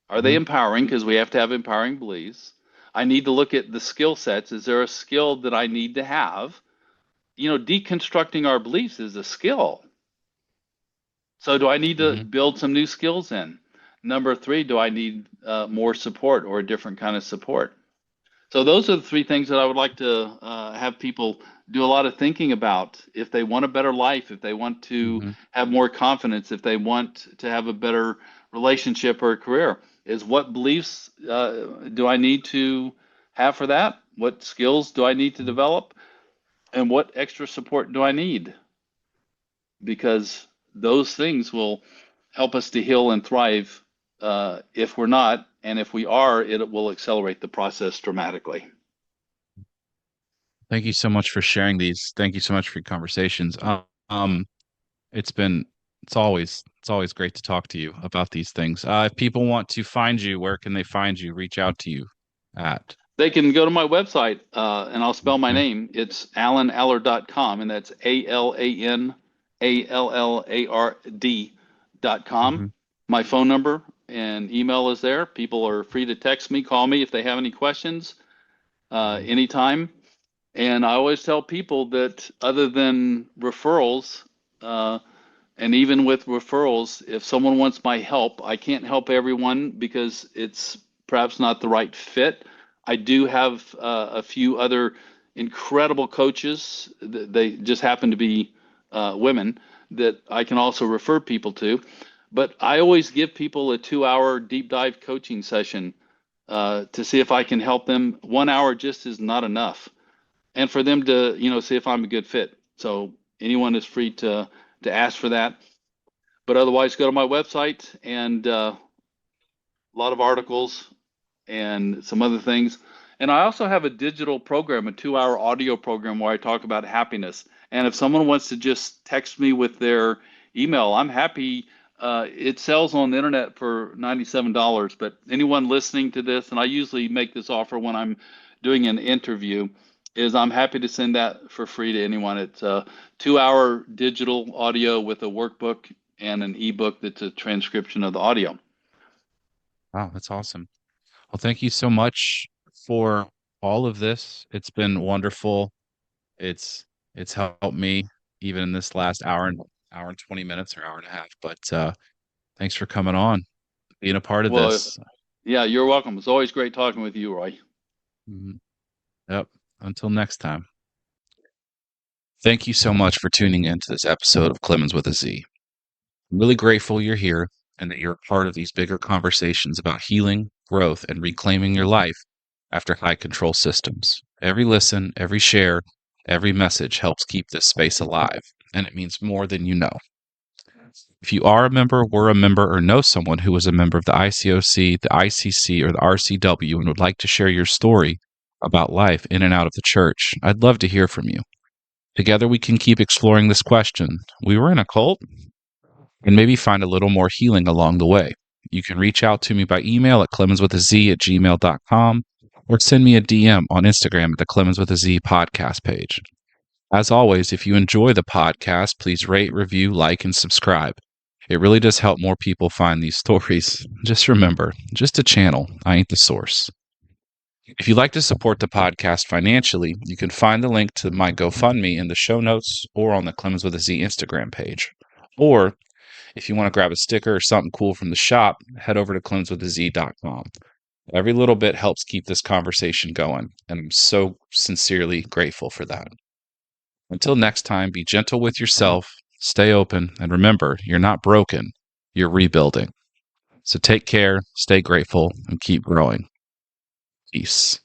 Are they Mhm. empowering? Because we have to have empowering beliefs. I need to look at the skill sets. Is there a skill that I need to have? Deconstructing our beliefs is a skill. So do I need to Mhm. build some new skills in? Number three, do I need more support or a different kind of support? So those are the three things that I would like to have people do a lot of thinking about. If they want a better life, if they want to Mhm. have more confidence, if they want to have a better relationship or career, is what beliefs do I need to have for that? What skills do I need to Mhm. develop? And what extra support do I need? Because those things will help us to heal and thrive if we're not. And if we are, it will accelerate the process dramatically. Thank you so much for sharing these. Thank you so much for your conversations. Um, it's been it's always great to talk to you about these things. If people want to find you, where can they find you? Reach out to you at. They can go to my website, and I'll spell my Okay. name. It's alanallard.com, and that's AlanAllard.com. Mhm. My phone number and email is there. People are free to text me, call me if they have any questions Mhm. anytime. And I always tell people that other than referrals, uh, and even with referrals, if someone wants my help, I can't help everyone because it's perhaps not the right fit. I do have a few other incredible coaches. They just happen to be women that I can also refer people to. But I always give people a 2 hour deep dive coaching session to see if I can help them. 1 hour just is not enough, and for them to see if I'm a good fit. So anyone is free to ask for that. But otherwise, go to my website, and a lot of articles and some other things. And I also have a digital program, a 2 hour audio program where I talk about happiness. And if someone wants to just text me with their email, I'm happy. It sells on the internet for $97, but anyone listening to this, and I usually make this offer when I'm doing an interview, is I'm happy to send that for free to anyone. It's a 2 hour digital audio with a workbook and an ebook that's a transcription of the audio. Wow, that's awesome. Well, thank you so much for all of this. It's been wonderful. It's it's helped me even in this last hour and 20 minutes or hour and a half. But thanks for coming on, being a part of Well, this. yeah, you're welcome. It's always great talking with you, Roy. Mhm. Yep. Until next time. Thank you so much for tuning in to this episode of Clemens with a Z. I'm really grateful you're here and that you're a part of these bigger conversations about healing, growth, and reclaiming your life after high control systems. Every listen, every share, every message helps keep this space alive, and it means more than you know. If you are a member, were a member, or know someone who was a member of the ICOC, the ICC, or the RCW and would like to share your story about life in and out of the church, I'd love to hear from you. Together we can keep exploring this question. We were in a cult? And maybe find a little more healing along the way. You can reach out to me by email at clemenswithaz@gmail.com or send me a DM on Instagram at the Clemens with a Z podcast page. As always, if you enjoy the podcast, please rate, review, like, and subscribe. It really does help more people find these stories. Just remember, just a channel. I ain't the source. If you'd like to support the podcast financially, you can find the link to my GoFundMe in the show notes or on the Clemens with a Z Instagram page. Or if you want to grab a sticker or something cool from the shop, head over to cleansewithaz.com. Every little bit helps keep this conversation going, and I'm so sincerely grateful for that. Until next time, be gentle with yourself, stay open, and remember, you're not broken, you're rebuilding. So take care, stay grateful, and keep growing. Peace.